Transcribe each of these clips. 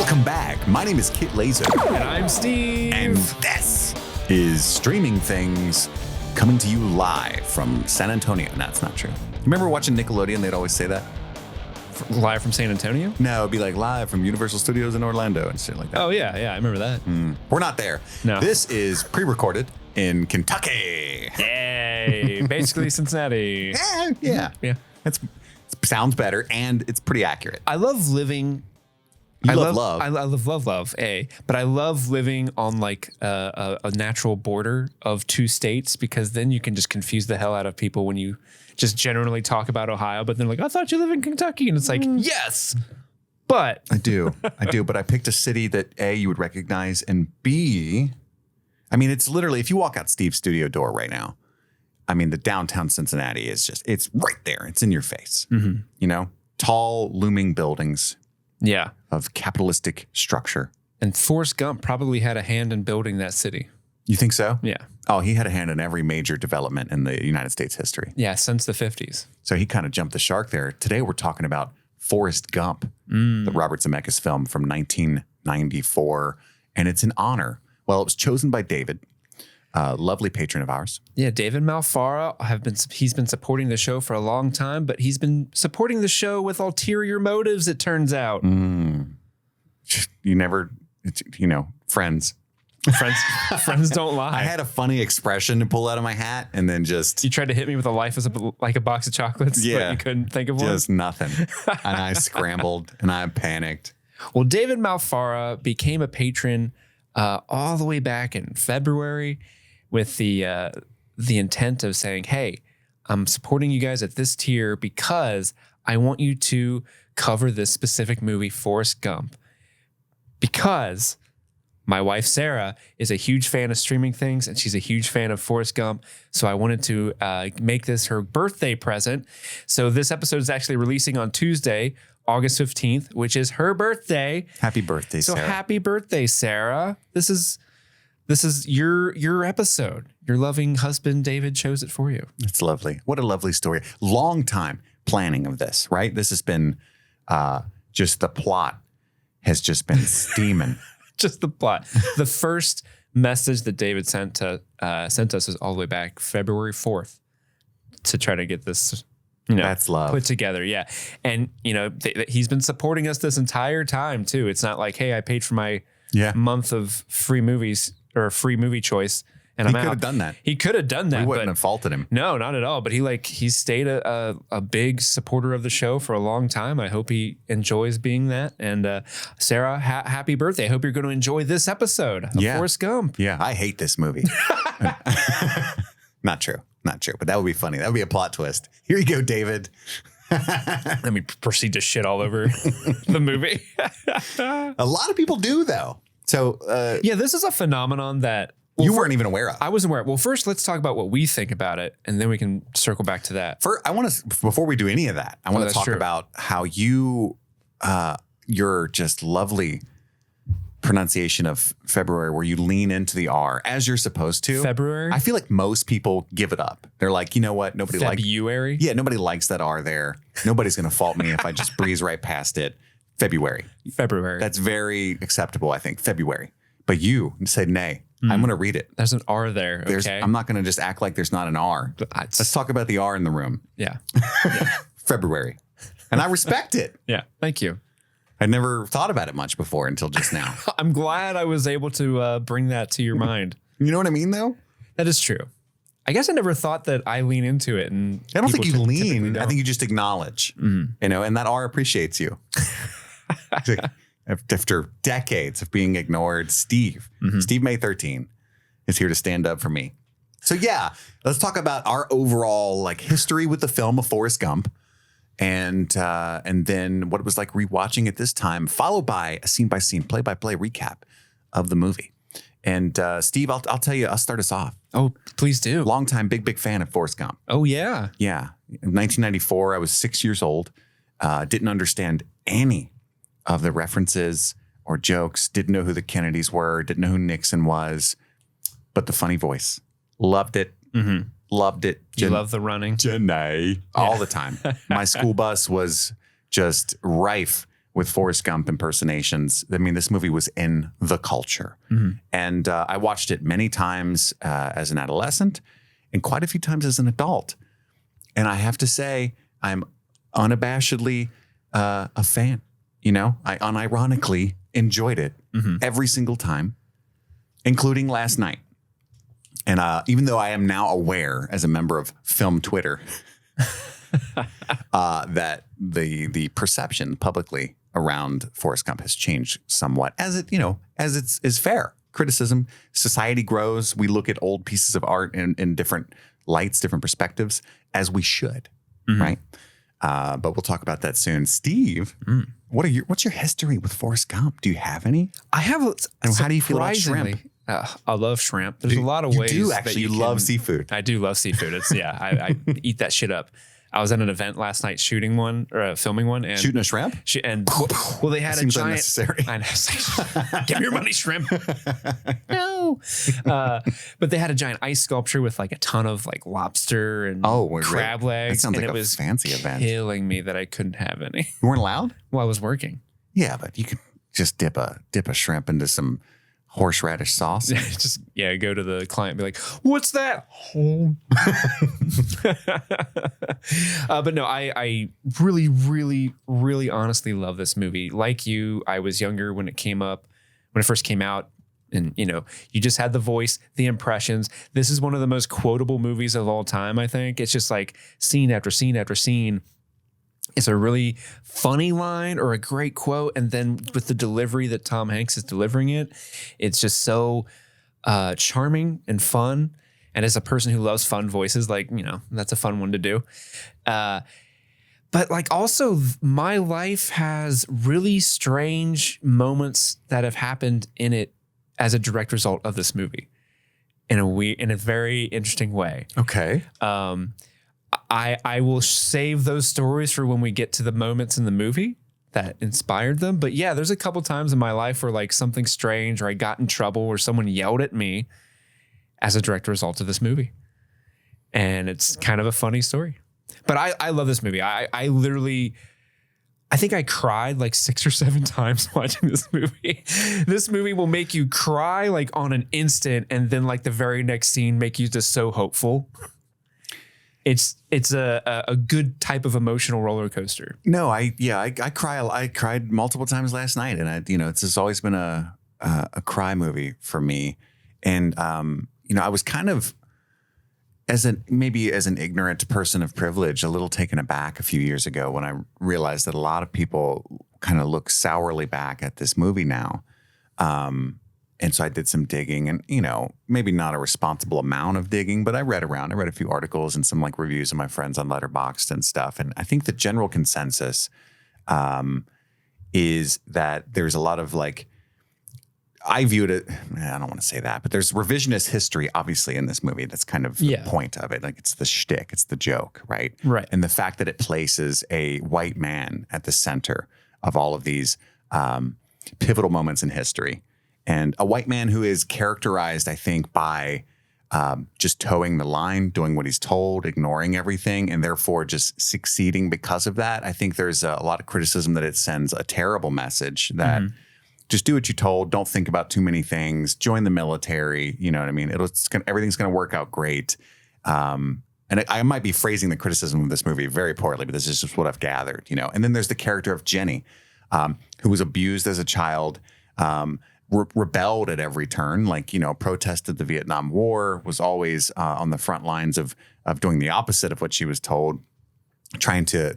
Welcome back. My name is Kit Laser. And I'm Steve. And this is Streaming Things, coming to you live from San Antonio. No, it's not true. You remember watching Nickelodeon? They'd always say that? Live from San Antonio? No, it'd be like live from Universal Studios in Orlando and shit like that. Oh, yeah, I remember that. We're not there. No. This is pre-recorded in Kentucky. Yay. Basically Cincinnati. Yeah. It sounds better, and it's pretty accurate. I love living... I love love. I love love, but I love living on like a natural border of two states, because then you can just confuse the hell out of people when you just generally talk about Ohio, but they're like, I thought you live in Kentucky. And it's like, yes, but. I do. But I picked a city that A, you would recognize, and B, I mean, it's literally, if you walk out Steve's studio door right now, I mean, the downtown Cincinnati is just, it's right there. It's in your face. Mm-hmm. You know, tall, looming buildings. Yeah. Of capitalistic structure. And Forrest Gump probably had a hand in building that city. You think so? Yeah. Oh, he had a hand in every major development in the United States history. Yeah, since the 50s. So he kind of jumped the shark there. Today we're talking about Forrest Gump, the Robert Zemeckis film from 1994. And it's an honor. Well, it was chosen by David, a lovely patron of ours. Yeah, David Malfara he's been supporting the show for a long time, but he's been supporting the show with ulterior motives, it turns out. You never, friends. Friends don't lie. I had a funny expression to pull out of my hat, and then just... You tried to hit me with a life as like a box of chocolates, but you couldn't think of one? Just nothing. And I scrambled, and I panicked. Well, David Malfara became a patron all the way back in February, with the intent of saying, hey, I'm supporting you guys at this tier because I want you to cover this specific movie, Forrest Gump, because my wife, Sarah, is a huge fan of Streaming Things, and she's a huge fan of Forrest Gump. So I wanted to make this her birthday present. So this episode is actually releasing on Tuesday, August 15th, which is her birthday. Happy birthday, Sarah. So happy birthday, Sarah. This is your episode. Your loving husband, David, chose it for you. It's lovely. What a lovely story. Long time planning of this, right? This has been just the plot has just been steaming. Just the plot. The first message that David sent us was all the way back February 4th to try to get this, that's love, put together. Yeah. And, he's been supporting us this entire time too. It's not like, hey, I paid for my month of free movies or free movie choice, and I'm out. He could have done that. He could have done that. We wouldn't have faulted him. No, not at all. But he stayed a big supporter of the show for a long time. I hope he enjoys being that. And Sarah, happy birthday. I hope you're going to enjoy this episode of Forrest Gump. Yeah, I hate this movie. Not true. But that would be funny. That would be a plot twist. Here you go, David. Let me proceed to shit all over the movie. A lot of people do, though. So, this is a phenomenon that you weren't even aware of. I wasn't aware. Well, first, let's talk about what we think about it, and then we can circle back to that. Before we do any of that, I want to talk about how your just lovely pronunciation of February, where you lean into the R as you're supposed to. February? I feel like most people give it up. They're like, you know what? Nobody likes that R there. Nobody's going to fault me if I just breeze right past it. February. That's very acceptable, I think. February. But you said nay. I'm going to read it. There's an R there. Okay. I'm not going to just act like there's not an R. Let's talk about the R in the room. Yeah. February. And I respect it. Yeah. Thank you. I never thought about it much before until just now. I'm glad I was able to bring that to your mind. You know what I mean, though? That is true. I guess I never thought that I lean into it. And I don't think you lean. I think you just acknowledge, and that R appreciates you. After decades of being ignored, Steve May 13 is here to stand up for me. So let's talk about our overall history with the film of Forrest Gump, and then what it was like rewatching it this time, followed by a scene-by-scene, play-by-play recap of the movie. And Steve, I'll tell you, I'll start us off. Oh, please do. Longtime big fan of Forrest Gump. Oh, yeah. Yeah. In 1994, I was 6 years old. Didn't understand any of the references or jokes. Didn't know who the Kennedys were. Didn't know who Nixon was. But the funny voice. Loved it. Mm-hmm. Loved it. You love the running. Janae. All the time. My school bus was just rife with Forrest Gump impersonations. I mean, this movie was in the culture. And I watched it many times as an adolescent and quite a few times as an adult. And I have to say, I'm unabashedly a fan. You know, I unironically enjoyed it every single time, including last night. And even though I am now aware as a member of Film Twitter that the perception publicly around Forrest Gump has changed somewhat, as it is fair. Criticism, society grows. We look at old pieces of art in different lights, different perspectives, as we should, right? But we'll talk about that soon. Steve, what's your history with Forrest Gump? Do you have any? I have. And how do you feel about shrimp? I love shrimp. There's a lot of ways. You do actually. You love seafood. I do love seafood. It's I eat that shit up. I was at an event last night filming one, and shooting a shrimp. Well, they had a seems giant. Unnecessary. I know. Give me your money, shrimp. No. But they had a giant ice sculpture with like a ton of like lobster and crab legs. That sounds and like it a was fancy event. Killing me that I couldn't have any. You weren't allowed? Well, I was working. Yeah, but you could just dip a shrimp into some horseradish sauce. Just go to the client and be like, what's that? Home. But no, I really, really, really honestly love this movie. Like you, I was younger when it first came out. And, you just had the voice, the impressions. This is one of the most quotable movies of all time, I think. It's just like scene after scene after scene. It's a really funny line or a great quote. And then with the delivery that Tom Hanks is delivering it, it's just so charming and fun. And as a person who loves fun voices, like, that's a fun one to do. But like also my life has really strange moments that have happened in it as a direct result of this movie in a very interesting way. Okay. I will save those stories for when we get to the moments in the movie that inspired them. But yeah, there's a couple times in my life where like something strange or I got in trouble or someone yelled at me as a direct result of this movie. And it's kind of a funny story. But I love this movie. I think I cried like 6 or 7 times watching this movie. This movie will make you cry like on an instant and then like the very next scene make you just so hopeful. It's a good type of emotional roller coaster. No, I cry. I cried multiple times last night, and it's just always been a cry movie for me. And I was kind of as an ignorant person of privilege, a little taken aback a few years ago when I realized that a lot of people kind of look sourly back at this movie now. And so I did some digging and, maybe not a responsible amount of digging, but I read around. I read a few articles and some like reviews of my friends on Letterboxd and stuff. And I think the general consensus is that there's a lot of like, I viewed it, I don't want to say that, but there's revisionist history, obviously, in this movie. That's kind of the point of it. Like it's the shtick, it's the joke, right? Right. And the fact that it places a white man at the center of all of these pivotal moments in history. And a white man who is characterized, I think, by just towing the line, doing what he's told, ignoring everything, and therefore just succeeding because of that. I think there's a lot of criticism that it sends a terrible message that just do what you're told, don't think about too many things, join the military, you know what I mean? Everything's going to work out great. And I might be phrasing the criticism of this movie very poorly, but this is just what I've gathered, And then there's the character of Jenny, who was abused as a child, rebelled at every turn, protested the Vietnam War, was always on the front lines of doing the opposite of what she was told, trying to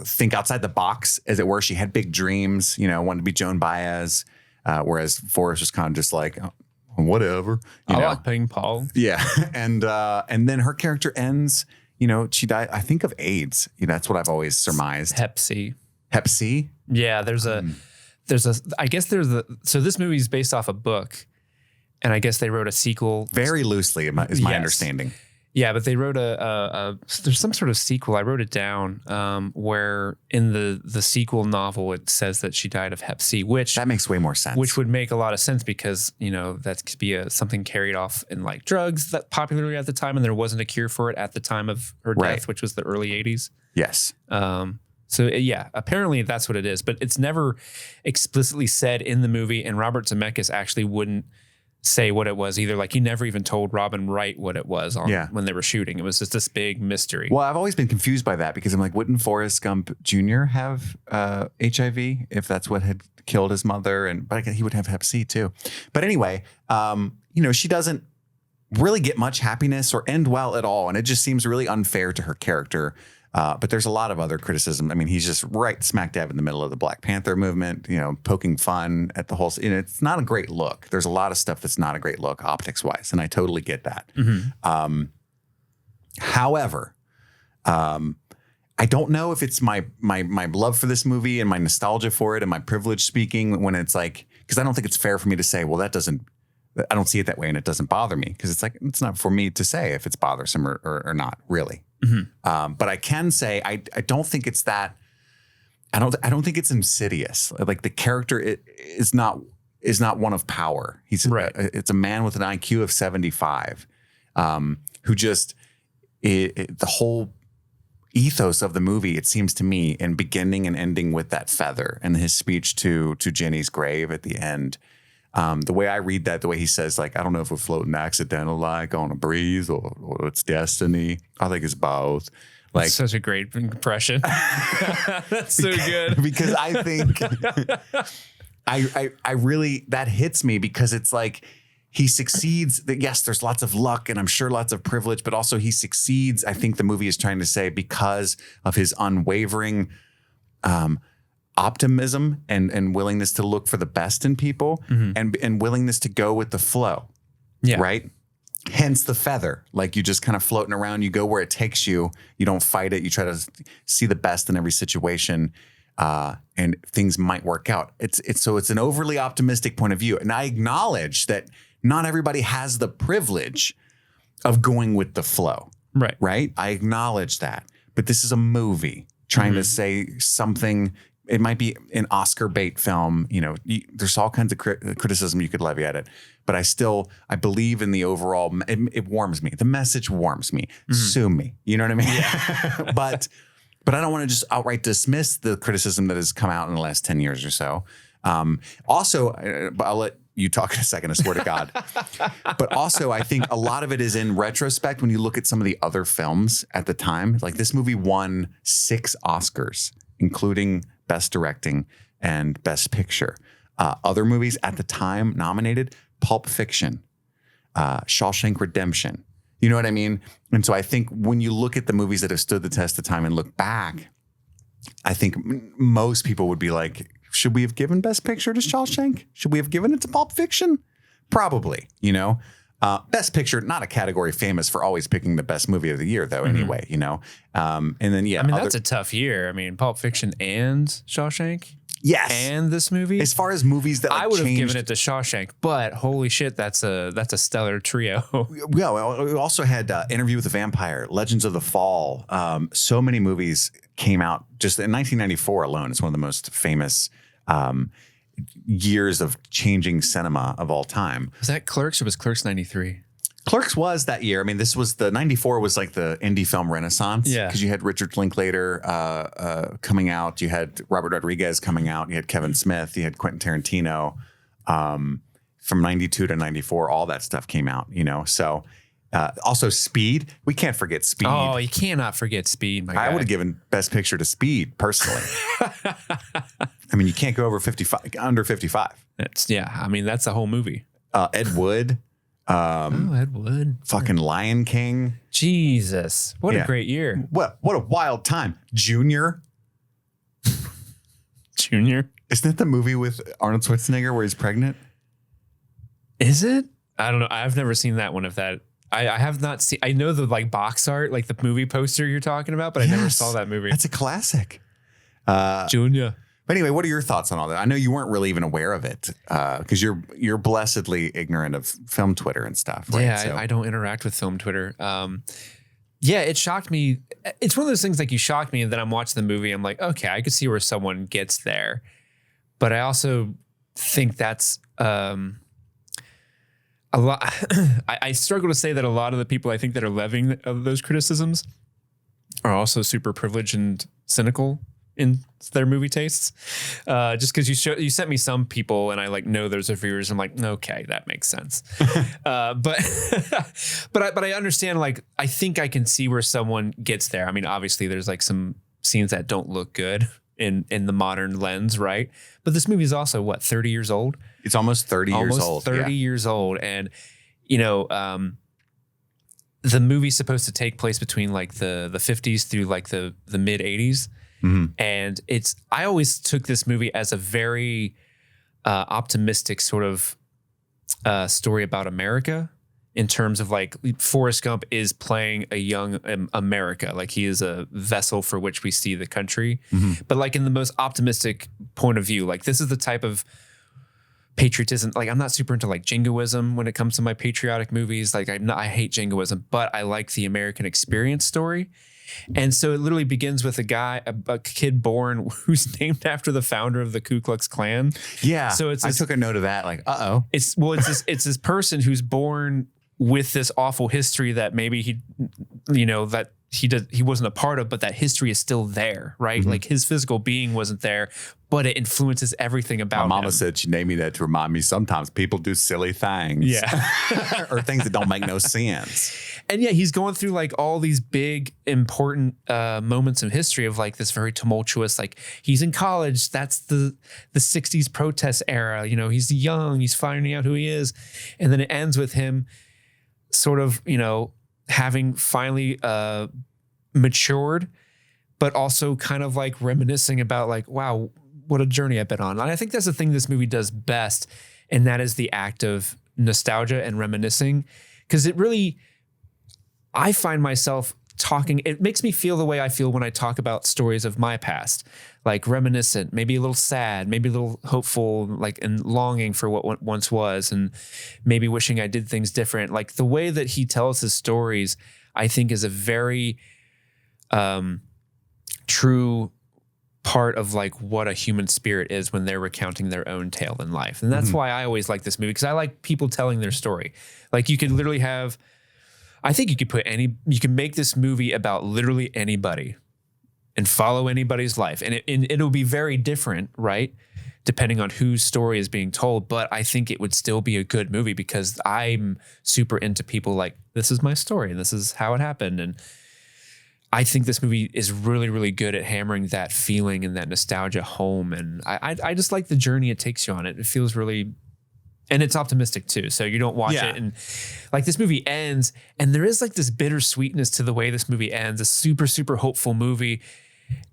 think outside the box, as it were. She had big dreams, wanted to be Joan Baez, whereas Forrest was kind of just like, oh, whatever. I like ping pong. Yeah. And then her character ends, she died, I think, of AIDS. That's what I've always surmised. Hep C. Hep C? Yeah, so this movie is based off a book, and I guess they wrote a sequel. Very loosely, is my understanding. Yeah, but they wrote there's some sort of sequel. I wrote it down where in the sequel novel it says that she died of Hep C, which that makes way more sense. Which would make a lot of sense because that could be something carried off in like drugs that popularly at the time, and there wasn't a cure for it at the time of her death, which was the early 80s. Yes. So yeah, apparently that's what it is, but it's never explicitly said in the movie. And Robert Zemeckis actually wouldn't say what it was either. Like he never even told Robin Wright what it was when they were shooting. It was just this big mystery. Well, I've always been confused by that because I'm like, wouldn't Forrest Gump Jr. have HIV if that's what had killed his mother? But he would have Hep C too. But anyway, she doesn't really get much happiness or end well at all. And it just seems really unfair to her character. But there's a lot of other criticism. I mean, he's just right smack dab in the middle of the Black Panther movement, poking fun at the whole. It's not a great look. There's a lot of stuff that's not a great look optics wise. And I totally get that. Mm-hmm. However, I don't know if it's my love for this movie and my nostalgia for it and my privilege speaking when it's like, because I don't think it's fair for me to say, well, I don't see it that way and it doesn't bother me, because it's like, it's not for me to say if it's bothersome or not really. Mm-hmm. But I can say I don't think it's that. I don't think it's insidious. Like the character is not one of power. It's a man with an IQ of 75, who just the whole ethos of the movie, it seems to me, and beginning and ending with that feather and his speech to Jenny's grave at the end. The way I read that, the way he says, like, I don't know if we're floating accidental like on a breeze or it's destiny. I think it's both. Like, that's such a great impression. That's so good. Because I think I really, that hits me because it's like he succeeds. Yes, there's lots of luck and I'm sure lots of privilege, but also he succeeds. I think the movie is trying to say because of his unwavering optimism and willingness to look for the best in people, mm-hmm. and willingness to go with the flow. Yeah. Right. Hence the feather. Like, you just kind of floating around, you go where it takes you. You don't fight it. You try to see the best in every situation. And things might work out. It's an overly optimistic point of view. And I acknowledge that not everybody has the privilege of going with the flow. Right. Right. I acknowledge that, but this is a movie trying mm-hmm. to say something. It might be an Oscar bait film. There's all kinds of criticism you could levy at it, but I believe in the overall. It warms me. The message warms me. Mm-hmm. Sue me. You know what I mean? Yeah. But I don't want to just outright dismiss the criticism that has come out in the last 10 years or so. Also, I'll let you talk in a second, I swear to God. But also, I think a lot of it is in retrospect when you look at some of the other films at the time. Like, this movie won 6 Oscars, including Best Directing and Best Picture. Other movies at the time nominated: Pulp Fiction, Shawshank Redemption. You know what I mean? And so I think when you look at the movies that have stood the test of time and look back, I think most people would be like, should we have given Best Picture to Shawshank? Should we have given it to Pulp Fiction? Probably, Best Picture, not a category famous for always picking the best movie of the year, though, anyway, And then, yeah. I mean, that's a tough year. I mean, Pulp Fiction and Shawshank. Yes. And this movie. As far as movies that I would have given it to Shawshank, but holy shit, that's a stellar trio. Yeah. Well, we also had Interview with the Vampire, Legends of the Fall. So many movies came out just in 1994 alone. It's one of the most famous years of changing cinema of all time. Was that Clerks or was Clerks 93? Clerks was that year. I mean, this was the 94 was like the indie film renaissance. Yeah. Because you had Richard Linklater coming out. You had Robert Rodriguez coming out. You had Kevin Smith. You had Quentin Tarantino. From 92 to 94, all that stuff came out, So also Speed. We can't forget Speed. Oh, you cannot forget Speed, my guy. I would have given Best Picture to Speed, personally. I mean, you can't go over 55, under 55. I mean, that's the whole movie. Ed Wood. Ed Wood. Fucking Lion King. Jesus. What a great year. What a wild time. Junior. Junior? Isn't that the movie with Arnold Schwarzenegger where he's pregnant? Is it? I don't know. I've never seen that one. I have not seen. I know the box art, like the movie poster you're talking about, but I never saw that movie. That's a classic. Junior. But anyway, what are your thoughts on all that? I know you weren't really even aware of it because you're blessedly ignorant of film Twitter and stuff. Right? Yeah, I don't interact with film Twitter. Yeah, it shocked me. It's one of those things like you shocked me, and then I'm watching the movie. I'm like, okay, I could see where someone gets there, but I also think that's a lot. I struggle to say that a lot of the people I think that are levying those criticisms are also super privileged and cynical in their movie tastes. Just because you sent me some people and I like know those reviewers. I'm like, okay, that makes sense. But I understand, like, I think I can see where someone gets there. I mean, obviously there's like some scenes that don't look good in the modern lens, right? But this movie is also what, 30 years old? It's almost 30 years old. Almost 30 years old. And, you know, the movie's supposed to take place between like the 50s through like the mid 80s. And I always took this movie as a very optimistic sort of story about America, in terms of like Forrest Gump is playing a young America. Like he is a vessel for which we see the country, but like in the most optimistic point of view. Like this is the type of patriotism. Like I'm not super into like jingoism when it comes to my patriotic movies. Like I hate jingoism, but I like the American experience story. And so it literally begins with a kid born who's named after the founder of the Ku Klux Klan. Yeah. So I took a note of that. Like, it's this person who's born with this awful history that maybe he wasn't a part of, but that history is still there, right? Like his physical being wasn't there, but it influences everything about him. My mama said she named me that to remind me sometimes people do silly things. Yeah. Or things that don't make no sense. And yeah, he's going through like all these big, important moments of history of like this very tumultuous, like he's in college. That's the 60s protest era. You know, he's young, he's finding out who he is. And then it ends with him sort of, you know, having finally matured, but also kind of like reminiscing about like, wow, what a journey I've been on. And I think that's the thing this movie does best. And that is the act of nostalgia and reminiscing. Because it really, I find myself talking, it makes me feel the way I feel when I talk about stories of my past, like reminiscent, maybe a little sad, maybe a little hopeful, like, and longing for what once was, and maybe wishing I did things different. Like the way that he tells his stories, I think is a very true part of like what a human spirit is when they're recounting their own tale in life. And that's why I always like this movie, because I like people telling their story. Like you could literally have, I think you could make this movie about literally anybody and follow anybody's life. And it'll be very different, right? Depending on whose story is being told. But I think it would still be a good movie because I'm super into people like, this is my story and this is how it happened. And I think this movie is really, really good at hammering that feeling and that nostalgia home. And I just like the journey it takes you on. It feels really, and it's optimistic too. So you don't watch it and like this movie ends and there is like this bittersweetness to the way this movie ends. A super, super hopeful movie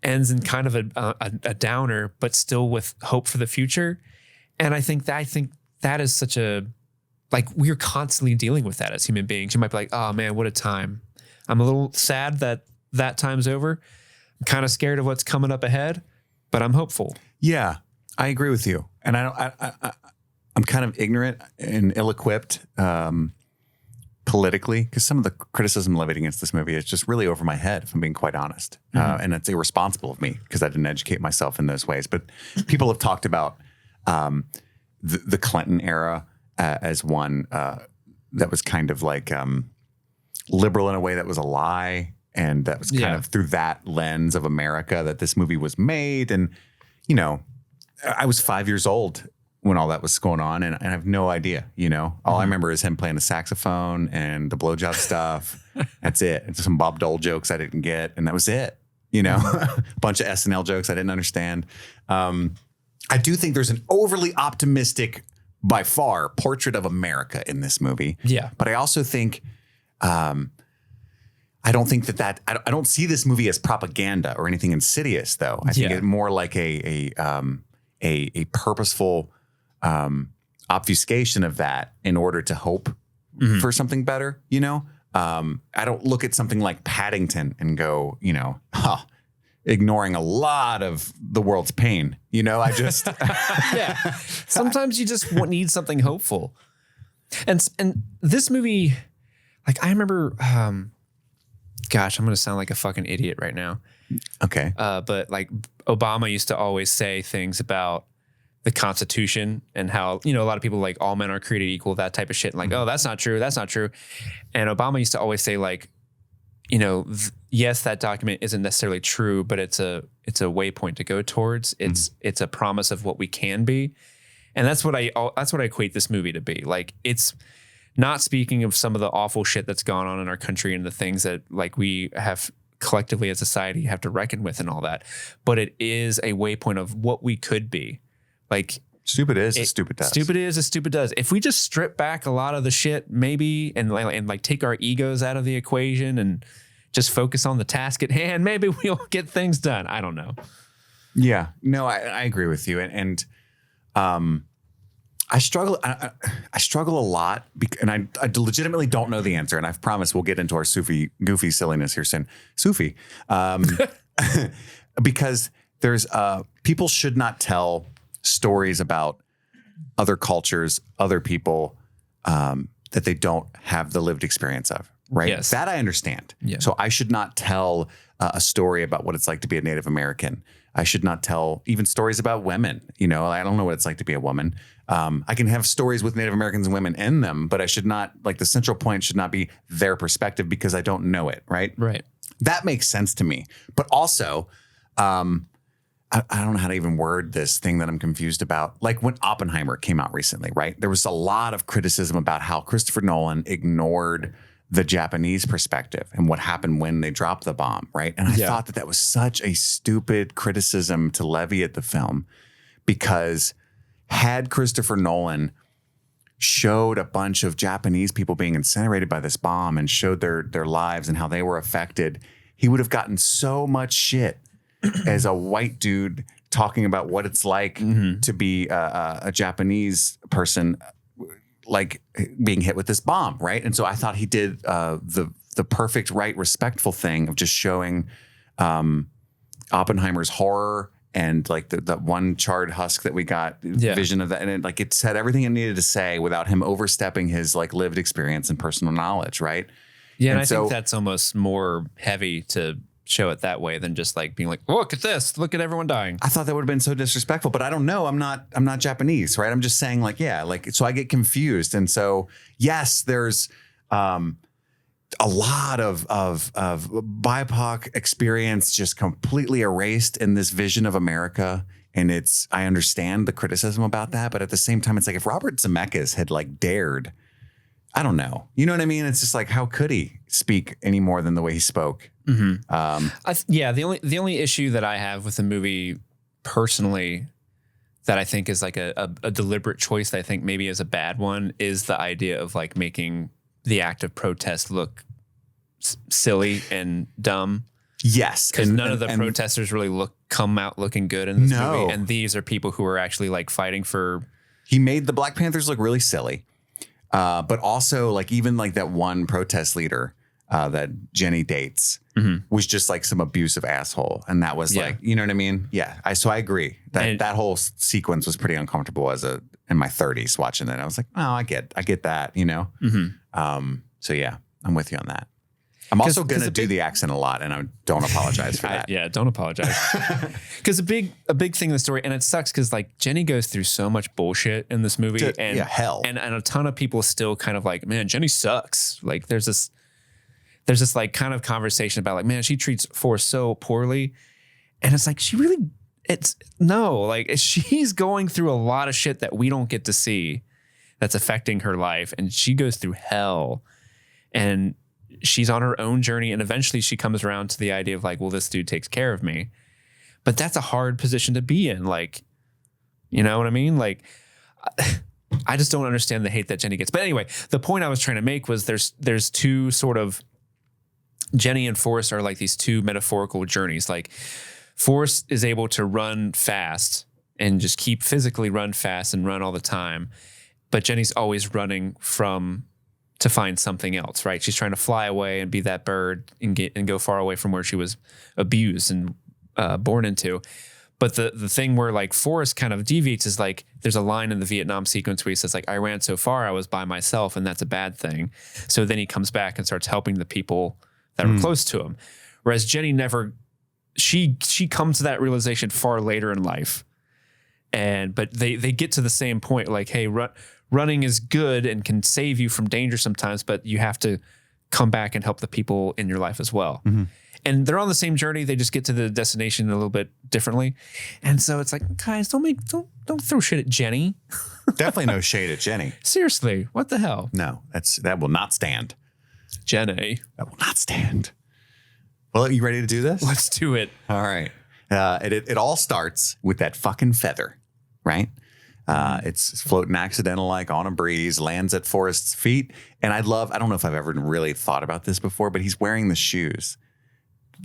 ends in kind of a downer, but still with hope for the future. And I think that is such a, like, we're constantly dealing with that as human beings. You might be like, oh man, what a time. I'm a little sad that time's over. I'm kind of scared of what's coming up ahead, but I'm hopeful. Yeah, I agree with you. And I'm kind of ignorant and ill-equipped politically, because some of the criticism levied against this movie is just really over my head, if I'm being quite honest. And it's irresponsible of me because I didn't educate myself in those ways. But people have talked about the Clinton era as one that was kind of like liberal in a way that was a lie. And that was kind of through that lens of America that this movie was made. And, you know, I was 5 years old when all that was going on, and I have no idea, you know. All I remember is him playing the saxophone and the blowjob stuff. That's it. It's some Bob Dole jokes I didn't get, and that was it, you know. A bunch of SNL jokes I didn't understand. I do think there's an overly optimistic, by far, portrait of America in this movie. Yeah. But I also think, I don't think that I don't see this movie as propaganda or anything insidious, though. I think it's more like a purposeful obfuscation of that in order to hope for something better, you know? I don't look at something like Paddington and go, you know, ignoring a lot of the world's pain. You know, I just... Sometimes you just need something hopeful. And this movie, like, I remember... gosh, I'm going to sound like a fucking idiot right now. Okay. But like Obama used to always say things about the Constitution and how, you know, a lot of people like all men are created equal, that type of shit. And like, oh, that's not true. That's not true. And Obama used to always say like, yes, that document isn't necessarily true, but it's a waypoint to go towards. It's a promise of what we can be. And that's what I equate this movie to be. Like, it's not speaking of some of the awful shit that's gone on in our country and the things that like we have collectively as a society have to reckon with and all that, but it is a waypoint of what we could be. Like, stupid is as stupid does. Stupid is as stupid does. If we just strip back a lot of the shit, maybe, and like take our egos out of the equation and just focus on the task at hand, maybe we'll get things done. I don't know. Yeah, no, I agree with you, and I struggle. I struggle a lot, and I legitimately don't know the answer. And I've promised we'll get into our goofy silliness here soon. Sufi, because there's people should not tell stories about other cultures, other people that they don't have the lived experience of. Right. Yes. That I understand. Yeah. So I should not tell a story about what it's like to be a Native American. I should not tell even stories about women. I don't know what it's like to be a woman. I can have stories with Native Americans and women in them, but I should not, like, the central point should not be their perspective because I don't know it. Right. Right. That makes sense to me. But also, I don't know how to even word this thing that I'm confused about. Like when Oppenheimer came out recently, right? There was a lot of criticism about how Christopher Nolan ignored the Japanese perspective and what happened when they dropped the bomb, right? And I thought that was such a stupid criticism to levy at the film, because had Christopher Nolan showed a bunch of Japanese people being incinerated by this bomb and showed their lives and how they were affected, he would have gotten so much shit as a white dude talking about what it's like to be a Japanese person, like being hit with this bomb, right? And so I thought he did the perfect, right, respectful thing of just showing Oppenheimer's horror and like the one charred husk that we got, vision of that, and it said everything it needed to say without him overstepping his like lived experience and personal knowledge, right? Yeah, and I think that's almost more heavy to show it that way than just like being like, look at this, look at everyone dying. I thought that would have been so disrespectful, but I don't know. I'm not Japanese, right? I'm just saying so I get confused. And so, yes, there's a lot of BIPOC experience just completely erased in this vision of America. And I understand the criticism about that, but at the same time, it's like if Robert Zemeckis had like dared, I don't know. You know what I mean? It's just like, how could he speak any more than the way he spoke? The only issue that I have with the movie personally that I think is like a deliberate choice that I think maybe is a bad one is the idea of like making the act of protest look silly and dumb. Yes. Because none of the protesters really come out looking good in this movie. And these are people who are actually like fighting for. He made the Black Panthers look really silly. But also like even like that one protest leader that Jenny dates was just like some abusive asshole. And that was like, you know what I mean? Yeah. So I agree that whole sequence was pretty uncomfortable in my 30s watching that. I was like, oh, I get that, you know? So yeah, I'm with you on that. I'm also going to do the accent a lot, and I don't apologize for that. Don't apologize. Because a big thing in the story, and it sucks because like Jenny goes through so much bullshit in this movie, hell, and a ton of people still kind of like, man, Jenny sucks. Like there's this like kind of conversation about like, man, she treats Forrest so poorly, and it's like she's going through a lot of shit that we don't get to see, that's affecting her life, and she goes through hell, and she's on her own journey, and eventually she comes around to the idea of like, well, this dude takes care of me. But that's a hard position to be in. Like, you know what I mean? Like, I just don't understand the hate that Jenny gets. But anyway, the point I was trying to make was there's two sort of, Jenny and Forrest are like these two metaphorical journeys. Like Forrest is able to run fast and just keep physically run fast and run all the time. But Jenny's always running to find something else, right? She's trying to fly away and be that bird and go far away from where she was abused and born into. But the thing where like Forrest kind of deviates is like there's a line in the Vietnam sequence where he says like, I ran so far, I was by myself, and that's a bad thing. So then he comes back and starts helping the people that are close to him. Whereas Jenny never, she comes to that realization far later in life. But they get to the same point, like, hey, running is good and can save you from danger sometimes, but you have to come back and help the people in your life as well. And they're on the same journey. They just get to the destination a little bit differently. And so it's like, guys, don't throw shit at Jenny. Definitely no shade at Jenny. Seriously, what the hell? No, that will not stand. Jenny. That will not stand. Well, are you ready to do this? Let's do it. All right. It all starts with that fucking feather, right? It's floating accidental like on a breeze, lands at Forrest's feet. And I don't know if I've ever really thought about this before, but he's wearing the shoes.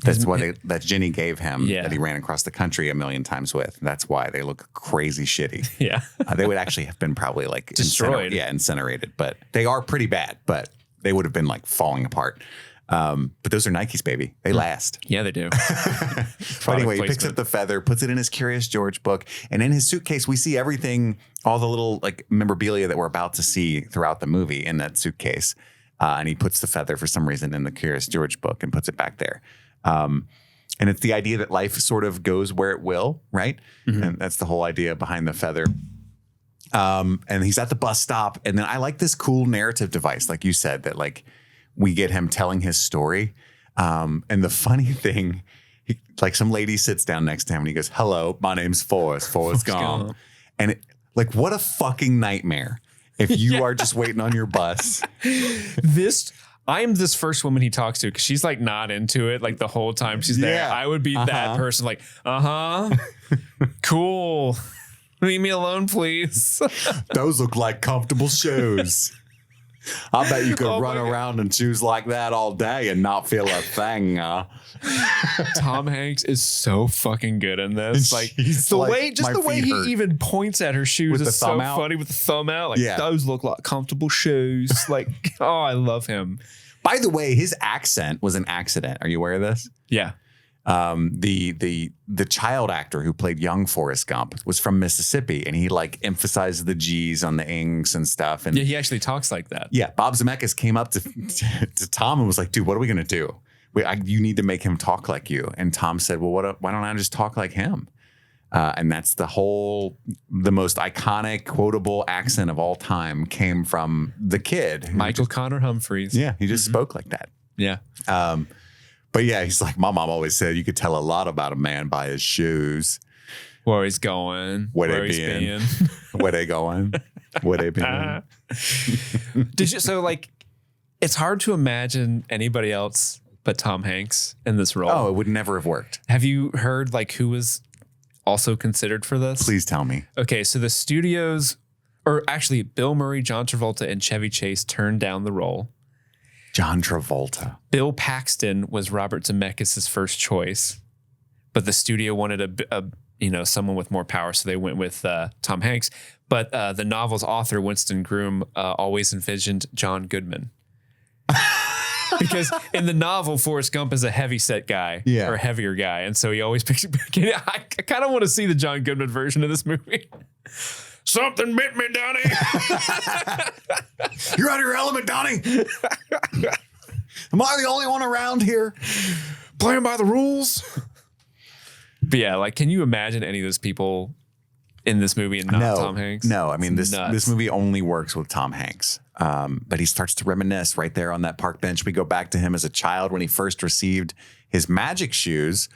That's what that Jenny gave him that he ran across the country a million times with. That's why they look crazy shitty. Yeah. They would actually have been probably like destroyed. Incinerated. But they are pretty bad, but they would have been like falling apart. But those are Nikes, baby. They last. Yeah, they do. But anyway, he picks up the feather, puts it in his Curious George book. And in his suitcase, we see everything, all the little like memorabilia that we're about to see throughout the movie in that suitcase. And he puts the feather for some reason in the Curious George book and puts it back there. And it's the idea that life sort of goes where it will, right? And that's the whole idea behind the feather. And he's at the bus stop. And then I like this cool narrative device, like you said, that like we get him telling his story. And the funny thing, like some lady sits down next to him and he goes, "Hello, my name's Forrest Gump." And like, what a fucking nightmare if you are just waiting on your bus. I am this first woman he talks to because she's like not into it like the whole time she's there. I would be that person like, cool. Leave me alone, please. Those look like comfortable shoes. I bet you could run around in shoes like that all day and not feel a thing. Tom Hanks is so fucking good in this. Like the way he even points at her shoes is so funny with the thumb out. Like those look like comfortable shoes. Like, oh, I love him. By the way, his accent was an accident. Are you aware of this? Yeah. The child actor who played young Forrest Gump was from Mississippi, and he like emphasized the G's on the ings and stuff. And yeah, he actually talks like that. Yeah, Bob Zemeckis came up to Tom and was like, "Dude, what are we gonna do? You need to make him talk like you." And Tom said, "Well, why don't I just talk like him?" And that's the most iconic, quotable accent of all time came from the kid, Michael Connor Humphreys. Yeah, he just spoke like that. Yeah. But yeah, he's like, my mom always said you could tell a lot about a man by his shoes. Where he's going. Where he's been. Where they going. Where they been. So like, it's hard to imagine anybody else but Tom Hanks in this role. Oh, it would never have worked. Have you heard like who was also considered for this? Please tell me. Okay, so the studios, or actually Bill Murray, John Travolta, and Chevy Chase turned down the role. John Travolta. Bill Paxton was Robert Zemeckis' first choice, but the studio wanted someone with more power, so they went with Tom Hanks. But the novel's author, Winston Groom, always envisioned John Goodman. Because in the novel, Forrest Gump is a heavy-set guy or a heavier guy, and so he always picks. I kind of want to see the John Goodman version of this movie. Something bit me, Donnie. You're out of your element, Donnie. Am I the only one around here playing by the rules? But yeah, like, can you imagine any of those people in this movie and not Tom Hanks? No, I mean, this movie only works with Tom Hanks. But he starts to reminisce right there on that park bench. We go back to him as a child when he first received his magic shoes,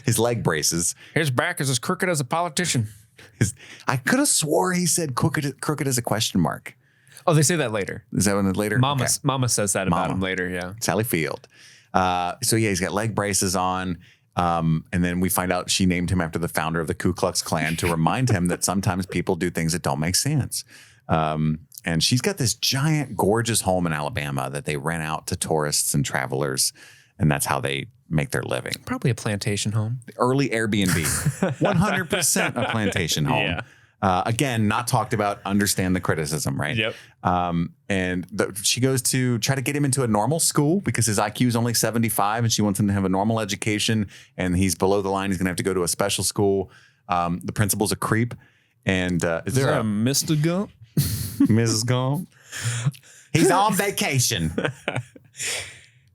his leg braces. His back is as crooked as a politician. I could have swore he said crooked as a question mark. Oh, they say that later. Is that one later? Mama says that about him later, yeah. Sally Field. So yeah, he's got leg braces on. And then we find out she named him after the founder of the Ku Klux Klan to remind him that sometimes people do things that don't make sense. And she's got this giant, gorgeous home in Alabama that they rent out to tourists and travelers. And that's how they make their living. Probably a plantation home. Early Airbnb. 100% a plantation home. Yeah. Again, not talked about, understand the criticism, right? Yep. She goes to try to get him into a normal school because his IQ is only 75 and she wants him to have a normal education, and he's below the line. He's going to have to go to a special school. The principal's a creep. And is there a Mr. Gump? Mrs. Gump? He's on vacation.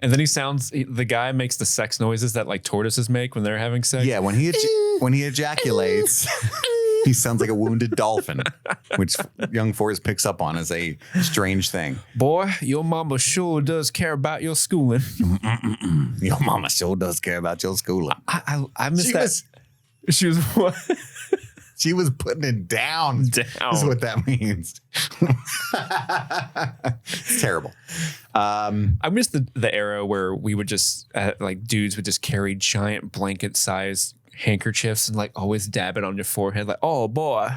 And then the guy makes the sex noises that like tortoises make when they're having sex. Yeah, when he ejaculates. He sounds like a wounded dolphin, which young Forrest picks up on as a strange thing. Boy, your mama sure does care about your schooling. Your mama sure does care about your schooling. I missed that. She was what? She was putting it down. Down. Is what that means. It's terrible. I miss the era where we would just like dudes would just carry giant blanket-sized handkerchiefs and like always dab it on your forehead, like, oh boy,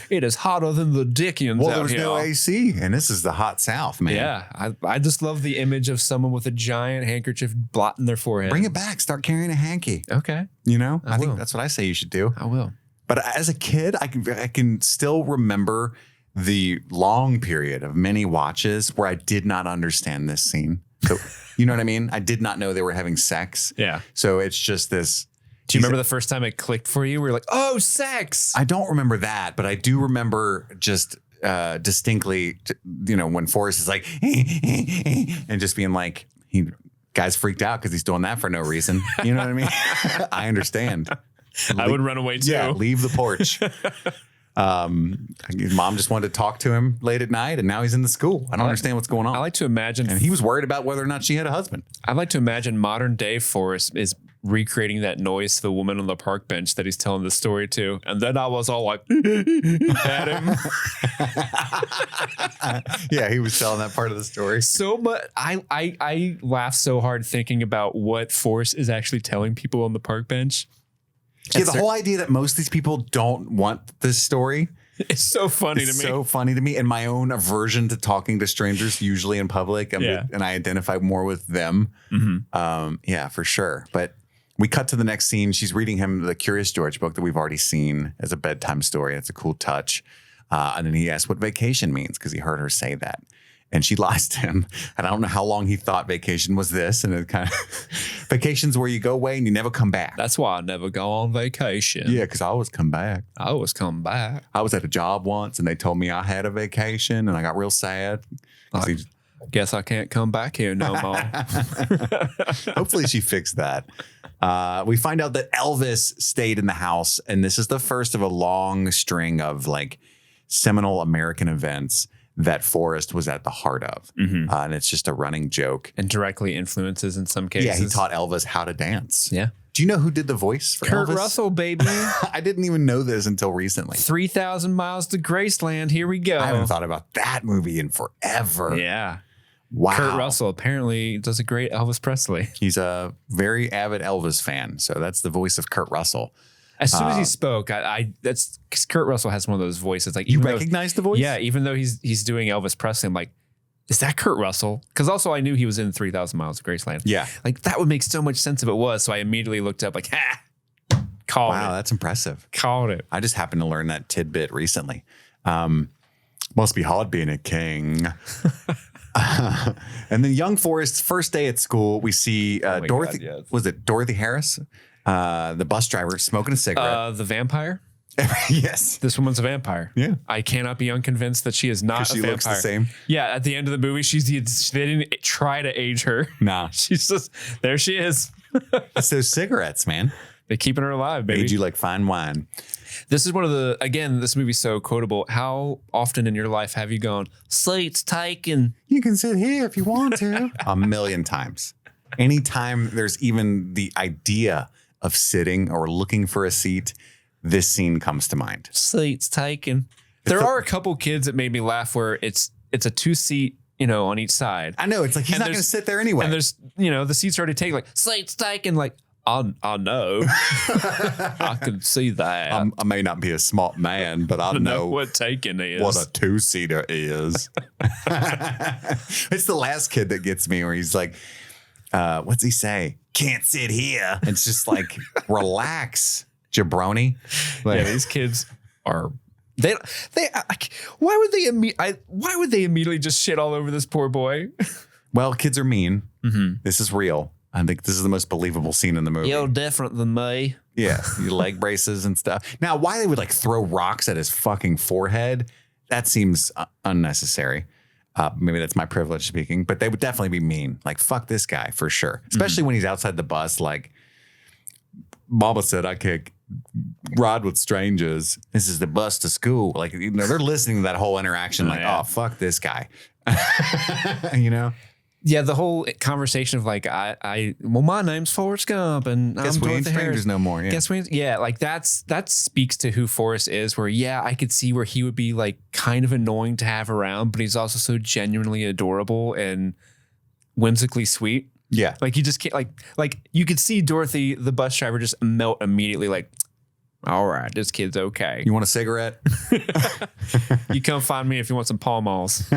it is hotter than the Dickens. Well, out there was here. no AC, and this is the hot South, man. Yeah, I just love the image of someone with a giant handkerchief blotting their forehead. Bring it back. Start carrying a hanky. Okay, You know, I I think will. that's what I say you should do. I will. But as a kid, I can still remember the long period of many watches where I did not understand this scene. So, you know what I mean? I did not know they were having sex. Yeah. So it's just this. Do you remember the first time it clicked for you? We were like, oh, sex. I don't remember that, but I do remember just distinctly, you know, when Forrest is like, and just being like, guy's freaked out because he's doing that for no reason. You know what I mean? I understand. I would run away too. Yeah, leave the porch. His mom just wanted to talk to him late at night, and now he's in the school. I don't understand what's going on. I like to imagine, and he was worried about whether or not she had a husband. I'd like to imagine modern day Forrest is recreating that noise to the woman on the park bench that he's telling the story to. And then I was all like, at him. Yeah, he was telling that part of the story. So much. I laugh so hard thinking about what Forrest is actually telling people on the park bench. Yeah, the whole idea that most of these people don't want this story. It's so funny to me. So funny to me, and my own aversion to talking to strangers, usually in public. And I identify more with them. Mm-hmm. Yeah, for sure. But we cut to the next scene. She's reading him the Curious George book that we've already seen as a bedtime story. It's a cool touch. And then he asks what vacation means because he heard her say that. And she lies to him. And I don't know how long he thought vacation was this. And it kind of vacations where you go away and you never come back. That's why I never go on vacation. Yeah, because I always come back. I always come back. I was at a job once and they told me I had a vacation and I got real sad. Guess I can't come back here no more. Hopefully she fixed that. We find out that Elvis stayed in the house, and this is the first of a long string of like seminal American events that Forrest was at the heart of. Mm-hmm. And it's just a running joke. And directly influences in some cases. Yeah, he taught Elvis how to dance. Yeah. Do you know who did the voice for Kurt Elvis? Russell, baby. I didn't even know this until recently. 3,000 miles to Graceland. Here we go. I haven't thought about that movie in forever. Yeah. Wow. Kurt Russell apparently does a great Elvis Presley. He's a very avid Elvis fan. So that's the voice of Kurt Russell. As soon as he spoke, that's because Kurt Russell has one of those voices. Like you recognize the voice? Yeah, even though he's doing Elvis Presley, I'm like, is that Kurt Russell? Because also I knew he was in 3,000 Miles of Graceland. Yeah, like that would make so much sense if it was. So I immediately looked up, like, called it. Wow, that's impressive. Called it. I just happened to learn that tidbit recently. Must be hard being a king. And then young Forrest's first day at school, we see Dorothy. God, yes. Was it Dorothy Harris? The bus driver smoking a cigarette. The vampire? Yes. This woman's a vampire. Yeah. I cannot be unconvinced that she is not a she vampire. looks the same. Yeah, at the end of the movie, they didn't try to age her. Nah. She's just, there she is. It's those cigarettes, man. They're keeping her alive, baby. Made you like fine wine. This is one of the, again, this movie's so quotable. How often in your life have you gone, seats taken? You can sit here if you want to. A million times. Anytime there's even the idea of sitting or looking for a seat, this scene comes to mind. Seats taken. There are a couple kids that made me laugh where it's a 2-seat, on each side. I know. It's like he's not going to sit there anyway. And there's, the seats are already taken, like, seats taken, like, I know. I can see that. I may not be a smart man, but I know what taken is. What a 2-seater is. It's the last kid that gets me where he's like, what's he say? Can't sit here. It's just like, relax, jabroni. Like, yeah, these kids are... Why would they immediately just shit all over this poor boy? Well, kids are mean. Mm-hmm. This is real. I think this is the most believable scene in the movie. You're different than me. Yeah, your leg braces and stuff. Now, why they would like throw rocks at his fucking forehead, that seems unnecessary. Maybe that's my privilege speaking, but they would definitely be mean. Like, fuck this guy for sure. Especially when he's outside the bus. Like, Mama said I can't ride with strangers. This is the bus to school. Like, you know, they're listening to that whole interaction. Oh, fuck this guy. You know? Yeah, the whole conversation of like, well, my name's Forrest Gump, and guess I'm we ain't strangers no more. Yeah. Guess we, like that speaks to who Forrest is. Where I could see where he would be like kind of annoying to have around, but he's also so genuinely adorable and whimsically sweet. Yeah, like you just can't like you could see Dorothy, the bus driver, just melt immediately. Like, all right, this kid's okay. You want a cigarette? You come find me if you want some Pall Malls.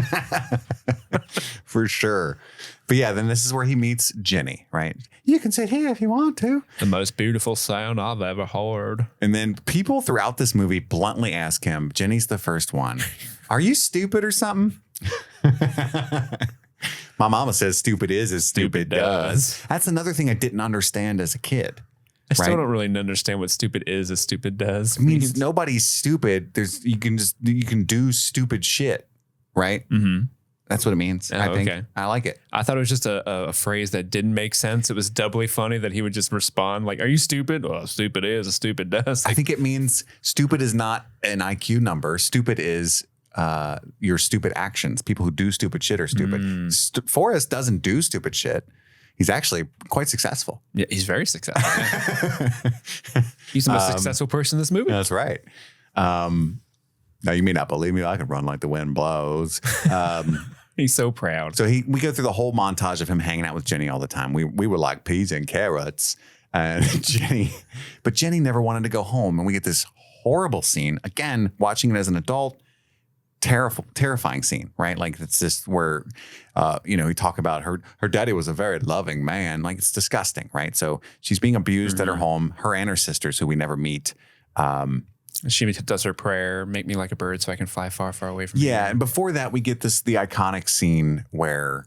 For sure. But yeah, then this is where he meets Jenny, right? You can sit here if you want to. The most beautiful sound I've ever heard. And then people throughout this movie bluntly ask him, Jenny's the first one, are you stupid or something? My mama says stupid is as stupid does. That's another thing I didn't understand as a kid. I still don't really understand what stupid is as stupid does. It means nobody's stupid. You can do stupid shit, right? Mm-hmm. That's what it means. I think. Okay. I like it. I thought it was just a phrase that didn't make sense. It was doubly funny that he would just respond like, are you stupid? Well, stupid is as stupid does. I think it means stupid is not an IQ number. Stupid is your stupid actions. People who do stupid shit are stupid. Forrest doesn't do stupid shit. He's actually quite successful. Yeah, he's very successful. Yeah. He's the most successful person in this movie. That's right. Now, you may not believe me. I can run like the wind blows. He's so proud. So we go through the whole montage of him hanging out with Jenny all the time. We were like peas and carrots. And Jenny never wanted to go home. And we get this horrible scene. Again, watching it as an adult, terrifying scene, right? Like it's just where, we talk about her daddy was a very loving man. Like it's disgusting, right? So she's being abused at her home. Her and her sisters, who we never meet. She does her prayer, make me like a bird so I can fly far, far away from you. Yeah, and before that, we get the iconic scene where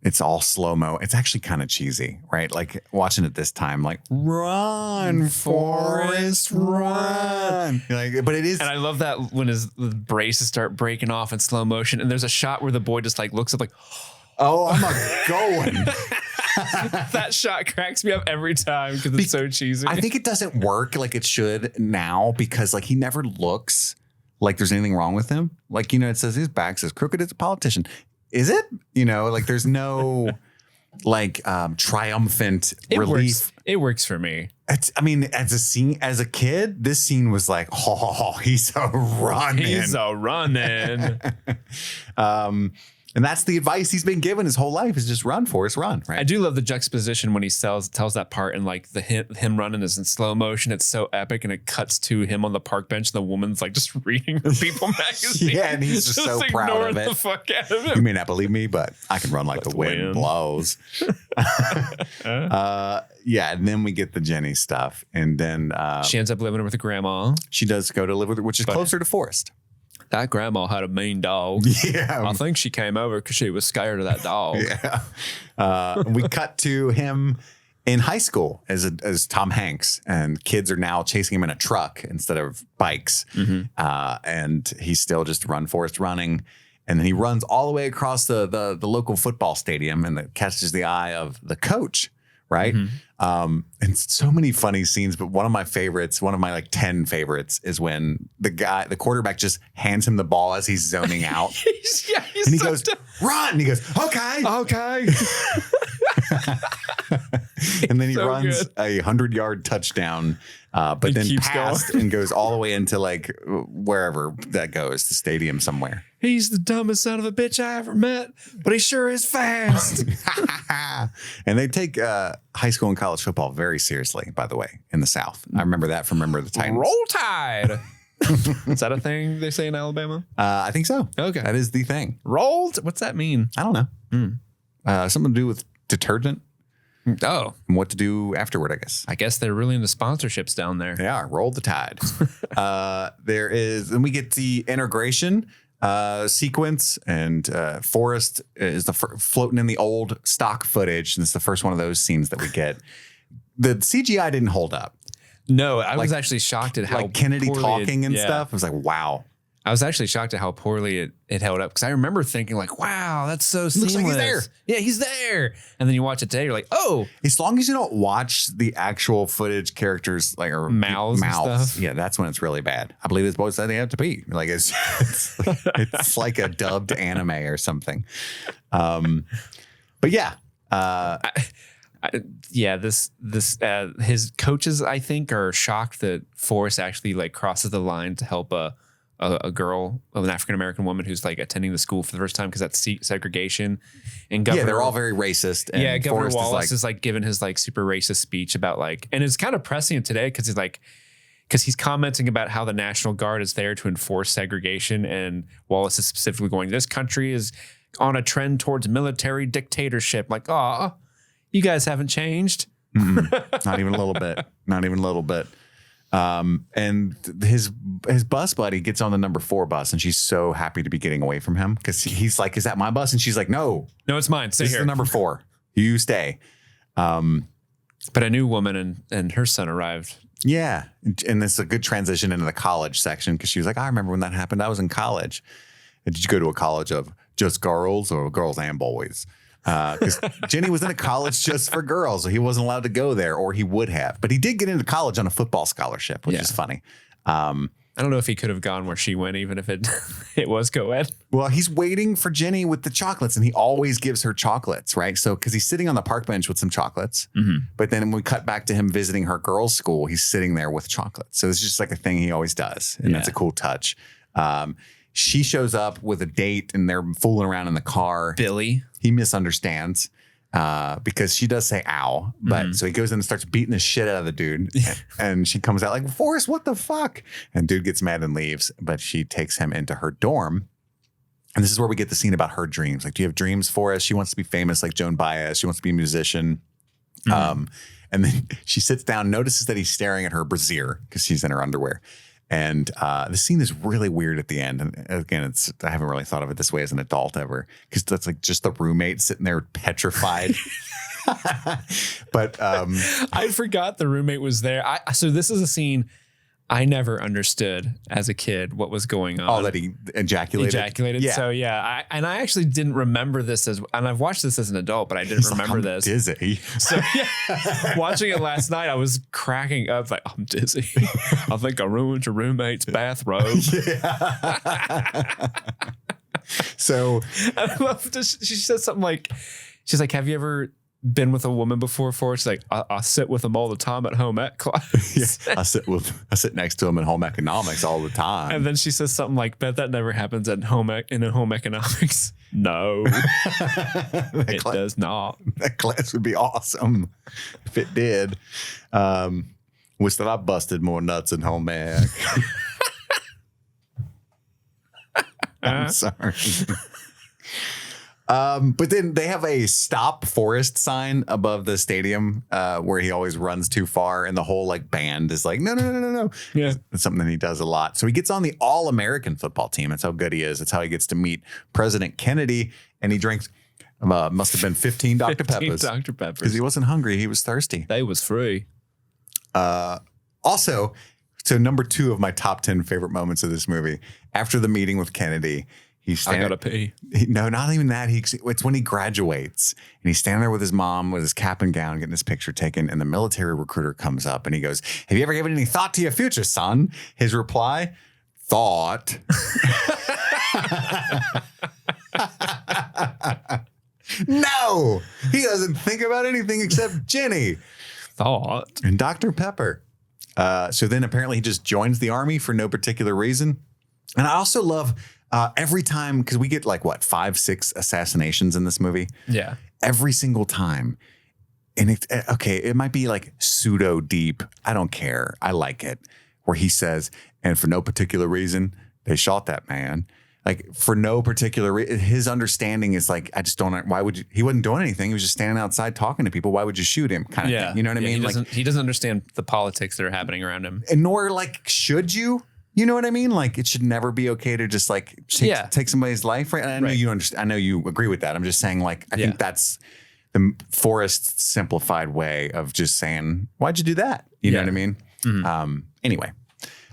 it's all slow-mo. It's actually kind of cheesy, right? Like watching it this time, like, run, Forrest, run. Like, but it is. And I love that when the braces start breaking off in slow motion, and there's a shot where the boy just like looks up like, oh, I'm a going. That shot cracks me up every time because it's so cheesy. I think it doesn't work like it should now because like he never looks like there's anything wrong with him. Like, it says his back says crooked as a politician. Is it? Like there's no like triumphant relief. It works for me. As a kid, this scene was like, oh, he's a running. He's a running. And that's the advice he's been given his whole life is just run, Forrest, run. Right. I do love the juxtaposition when he tells that part and like him running is in slow motion. It's so epic, and it cuts to him on the park bench. And the woman's like just reading her People magazine. Yeah, and he's just so proud of it. The fuck out of him. You may not believe me, but I can run like the wind blows. Yeah, and then we get the Jenny stuff, and then she ends up living with her grandma. She does go to live with her, which is closer to Forrest. That grandma had a mean dog. Yeah. I think she came over because she was scared of that dog. Yeah. We cut to him in high school as Tom Hanks, and kids are now chasing him in a truck instead of bikes. Mm-hmm. And he's still just run, Forrest, running. And then he runs all the way across the local football stadium and catches the eye of the coach. Right. Mm-hmm. And so many funny scenes, but one of my like 10 favorites is when the quarterback just hands him the ball as he's zoning out. And he goes, run. And he goes, okay. And then he runs a 100-yard touchdown, but then passed and goes all the way into like wherever that goes, the stadium somewhere. He's the dumbest son of a bitch I ever met, but he sure is fast. And they take high school and college football very seriously, by the way, in the South. I remember that from Remember the Titans. Roll Tide. Is that a thing they say in Alabama? I think so. Okay. That is the thing. Rolled? What's that mean? I don't know. Something to do with detergent. Oh. And what to do afterward, I guess. I guess they're really into sponsorships down there. They are. Roll the Tide. Then we get the integration sequence, and Forrest is floating in the old stock footage. And it's the first one of those scenes that we get. The CGI didn't hold up. No, I was actually shocked at how like Kennedy talking and stuff. I was like, wow. I was actually shocked at how poorly it held up because I remember thinking like, wow, that's so seamless. Looks like he's there. Yeah, he's there. And then you watch it today, you're like, oh. As long as you don't watch the actual footage, characters like or Mouths and stuff. Yeah, that's when it's really bad. I believe this boy said they have to pee. Like it's like a dubbed anime or something. But yeah. His coaches, I think, are shocked that Forrest actually like crosses the line to help a girl, an African-American woman who's like attending the school for the first time because that's segregation. And Governor, they're all very racist. And Governor Forrest Wallace is like giving his like super racist speech about like, and it's kind of pressing today because he's commenting about how the National Guard is there to enforce segregation. And Wallace is specifically going, this country is on a trend towards military dictatorship. Like, you guys haven't changed. Not even a little bit. Not even a little bit. And his bus buddy gets on the number 4 bus, and she's so happy to be getting away from him because he's like, "Is that my bus?" And she's like, "No, it's mine. Stay this here. is the number 4. You stay." But a new woman and her son arrived. Yeah, and this is a good transition into the college section because she was like, "I remember when that happened. I was in college." And did you go to a college of just girls or girls and boys? Because Jenny was in a college just for girls, so he wasn't allowed to go there, or he would have. But he did get into college on a football scholarship, which is funny. I don't know if he could have gone where she went, even if it was co-ed. Well, he's waiting for Jenny with the chocolates, and he always gives her chocolates, right? So because he's sitting on the park bench with some chocolates, but then when we cut back to him visiting her girls' school, he's sitting there with chocolates. So it's just like a thing he always does, and that's a cool touch. She shows up with a date, and they're fooling around in the car. Billy. He misunderstands because she does say ow. But so he goes in and starts beating the shit out of the dude. And she comes out like, Forrest, what the fuck? And dude gets mad and leaves. But she takes him into her dorm. And this is where we get the scene about her dreams. Like, do you have dreams, Forrest? She wants to be famous like Joan Baez. She wants to be a musician. And then she sits down, notices that he's staring at her brassiere because she's in her underwear. And the scene is really weird at the end. And again, I haven't really thought of it this way as an adult ever, because that's like just the roommate sitting there petrified. But I forgot the roommate was there. So this is a scene I never understood as a kid what was going on. Oh, that he ejaculated? Yeah. So yeah, I actually didn't remember this and I've watched this as an adult, but I didn't remember this. Dizzy. So yeah, watching it last night, I was cracking up like, I'm dizzy. I think I ruined your roommate's bathrobe. So I love this. She said something like, she's like, have you ever been with a woman before? She's like, I sit with them all the time at home ec class. I sit next to them in home economics all the time. And then she says something like, bet that never happens at home economics. No, it does not. That class would be awesome if it did. Wish that I busted more nuts in home ec. I'm sorry. But then they have a stop Forrest sign above the stadium where he always runs too far. And the whole like band is like, no. Yeah. It's something that he does a lot. So he gets on the All-American football team. That's how good he is. That's how he gets to meet President Kennedy. And he drinks, must have been 15 Dr. Peppers. Dr. Peppers. Because he wasn't hungry. He was thirsty. They was free. Also, so number 2 of my top 10 favorite moments of this movie, after the meeting with Kennedy, I gotta pee. No, not even that. It's when he graduates and he's standing there with his mom with his cap and gown getting his picture taken. And the military recruiter comes up and he goes, have you ever given any thought to your future, son? His reply, thought. No, he doesn't think about anything except Jenny. Thought. And Dr. Pepper. So then apparently he just joins the army for no particular reason. And I also love every time, because we get like 5-6 assassinations in this movie. Yeah. Every single time. And it might be like pseudo deep. I don't care. I like it. Where he says, and for no particular reason, they shot that man. Like for no particular reason, his understanding is like, I just don't know. Why would you? He wasn't doing anything. He was just standing outside talking to people. Why would you shoot him? Kind of thing. You know what I mean? He doesn't understand the politics that are happening around him. And nor like, should you? You know what I mean? Like it should never be okay to just like take somebody's life. Right. And I know you understand. I know you agree with that. I'm just saying like, I think that's the Forrest simplified way of just saying, why'd you do that? You know what I mean? Mm-hmm. Anyway.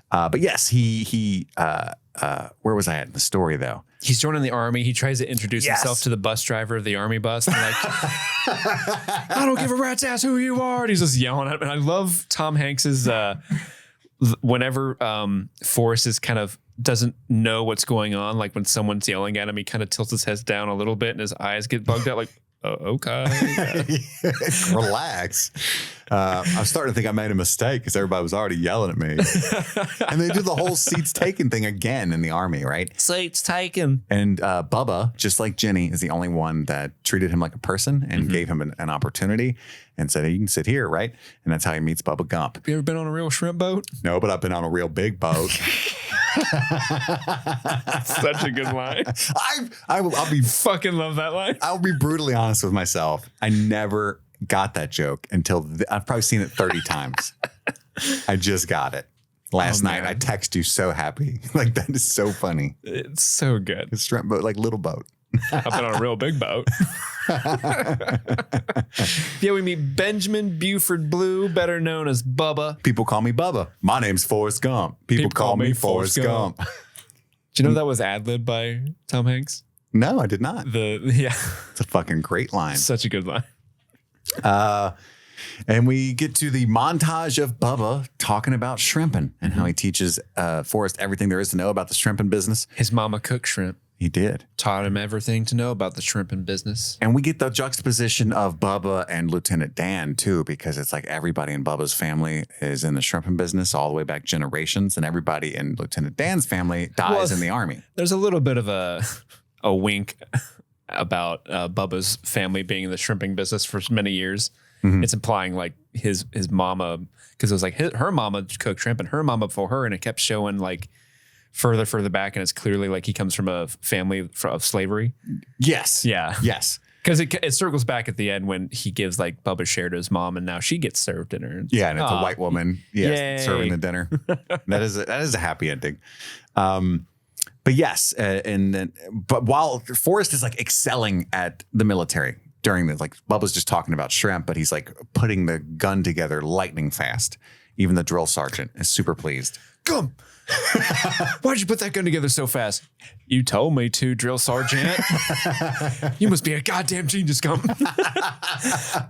But yes, he where was I at in the story though? He's joining the army. He tries to introduce Yes. himself to the bus driver of the army bus. And like, I don't give a rat's ass who you are. And he's just yelling at him. And I love Tom Hanks's, whenever Forrest is kind of doesn't know what's going on. Like when someone's yelling at him, he kind of tilts his head down a little bit and his eyes get bugged out like, oh, okay. Relax. I was starting to think I made a mistake because everybody was already yelling at me. And they do the whole seats taken thing again in the army, right? Seats taken. And Bubba, just like Jenny, is the only one that treated him like a person and gave him an opportunity and said, hey, you can sit here, right? And that's how he meets Bubba Gump. Have you ever been on a real shrimp boat? No, but I've been on a real big boat. Such a good line. I'll be Fucking love that line. I'll be brutally honest with myself. I never got that joke until I've probably seen it 30 times. I just got it last night. I text you so happy. Like that is so funny. It's so good. It's shrimp boat, like little boat. I've been on a real big boat. Yeah, we meet Benjamin Buford Blue, better known as Bubba. People call me Bubba. My name's Forrest Gump. People call me Forrest Gump. Do you know that was ad-libbed by Tom Hanks? No, I did not. Yeah. It's a fucking great line. Such a good line. And we get to the montage of Bubba talking about shrimping and how he teaches Forrest everything there is to know about the shrimping business. His mama cooked shrimp. He did. Taught him everything to know about the shrimping business. And we get the juxtaposition of Bubba and Lieutenant Dan, too, because it's like everybody in Bubba's family is in the shrimping business all the way back generations, and everybody in Lieutenant Dan's family dies in the army. There's a little bit of a wink about Bubba's family being in the shrimping business for many years. Mm-hmm. It's implying like his mama, because it was like her mama cooked shrimp and her mama before her, and it kept showing like further back, and it's clearly like he comes from a family of slavery. Yes. Yeah. Yes. Because it circles back at the end when he gives like Bubba's share to his mom, and now she gets served dinner. Yeah, and it's a white woman, serving the dinner. That is a happy ending. But yes, but while Forrest is like excelling at the military during this, like Bubba's just talking about shrimp, but he's like putting the gun together lightning fast. Even the drill sergeant is super pleased. Gump. Why'd you put that gun together so fast? You told me to, drill sergeant. You must be a goddamn genius, Gump.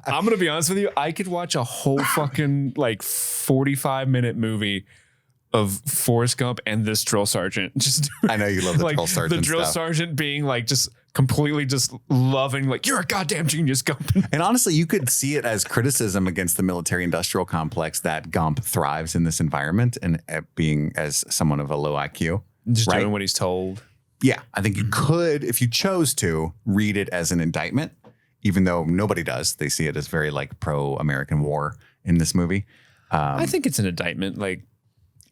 I'm gonna be honest with you. I could watch a whole fucking like 45-minute movie of Forrest Gump and this drill sergeant. Just I know you love the like drill sergeant. The drill sergeant being like just completely just loving, like, you're a goddamn genius, Gump. And honestly, you could see it as criticism against the military industrial complex that Gump thrives in this environment and being as someone of a low IQ. Just doing what he's told. Yeah, I think you could, if you chose to, read it as an indictment, even though nobody does. They see it as very like pro-American war in this movie. I think it's an indictment. Like,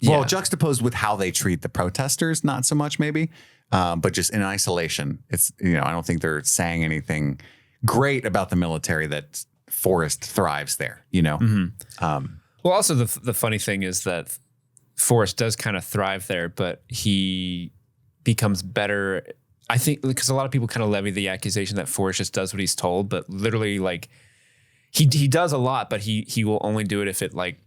well, juxtaposed with how they treat the protesters, not so much maybe. But just in isolation, it's, I don't think they're saying anything great about the military that Forrest thrives there, Mm-hmm. Well, also the funny thing is that Forrest does kind of thrive there, but he becomes better. I think because a lot of people kind of levy the accusation that Forrest just does what he's told, but literally like he does a lot, but he will only do it if it like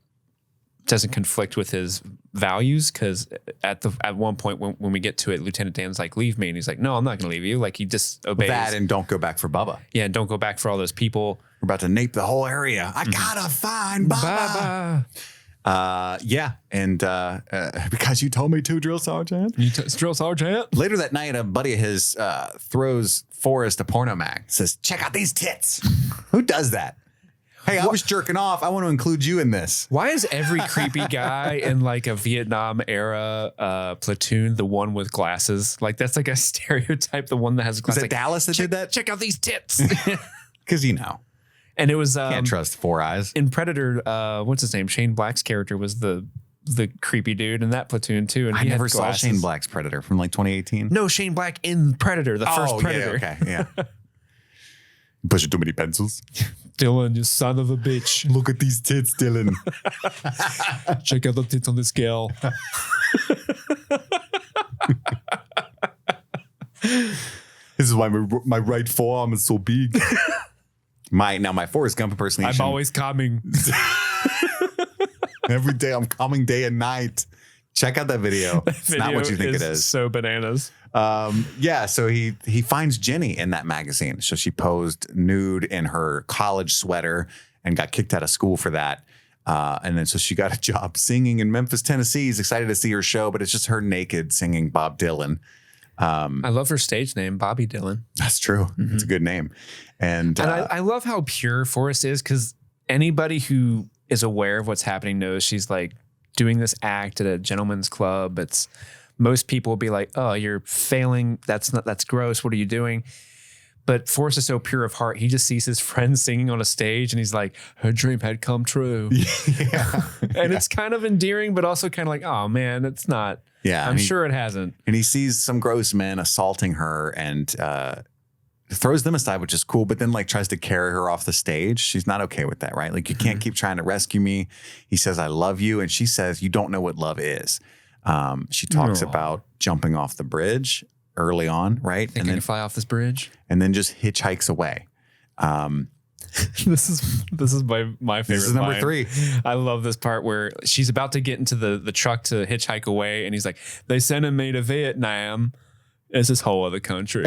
doesn't conflict with his values. Because at one point when we get to it, Lieutenant Dan's like, leave me, and he's like, no, I'm not gonna leave you. Like he just obeys that, and don't go back for Bubba. Yeah, and don't go back for all those people. We're about to nape the whole area. I gotta find Bubba. Yeah, and because you told me to, drill sergeant. Drill sergeant. Later that night, a buddy of his throws Forrest a porno mag. Says, check out these tits. Who does that? Hey, I was jerking off. I want to include you in this. Why is every creepy guy in like a Vietnam era platoon the one with glasses? Like that's like a stereotype. The one that has glasses. Was it Dallas that did that? Check out these tits. Because and it was can't trust Four Eyes. In Predator. What's his name? Shane Black's character was the creepy dude in that platoon too. And I never saw Shane Black's Predator from like 2018. No, Shane Black in Predator, the first Predator. Yeah, okay, yeah. Pushing too many pencils. Dylan, you son of a bitch. Look at these tits, Dylan. Check out the tits on the scale. This is why my right forearm is so big. My Forrest Gump impersonation. I'm always coming. Every day I'm coming day and night. Check out that video. It's not what you think it is. So bananas. So he finds Jenny in that magazine. So she posed nude in her college sweater and got kicked out of school for that. And then so she got a job singing in Memphis, Tennessee. He's excited to see her show, but it's just her naked singing Bob Dylan. I love her stage name, Bobby Dylan. That's true. It's a good name. And I love how pure Forrest is, because anybody who is aware of what's happening knows she's like doing this act at a gentleman's club. Most people will be like, oh, you're failing. That's gross. What are you doing? But Forrest is so pure of heart. He just sees his friends singing on a stage and he's like, her dream had come true. And it's kind of endearing, but also kind of like, oh man, it's not. Yeah. I'm sure it hasn't. And he sees some gross men assaulting her and throws them aside, which is cool, but then like tries to carry her off the stage. She's not okay with that, right? Like, you can't keep trying to rescue me. He says, I love you. And she says, you don't know what love is. She talks about jumping off the bridge early on, right? And then fly off this bridge. And then just hitchhikes away. This is my favorite. This is number line. 3. I love this part where she's about to get into the truck to hitchhike away, and he's like, they sent me to Vietnam. It's this whole other country.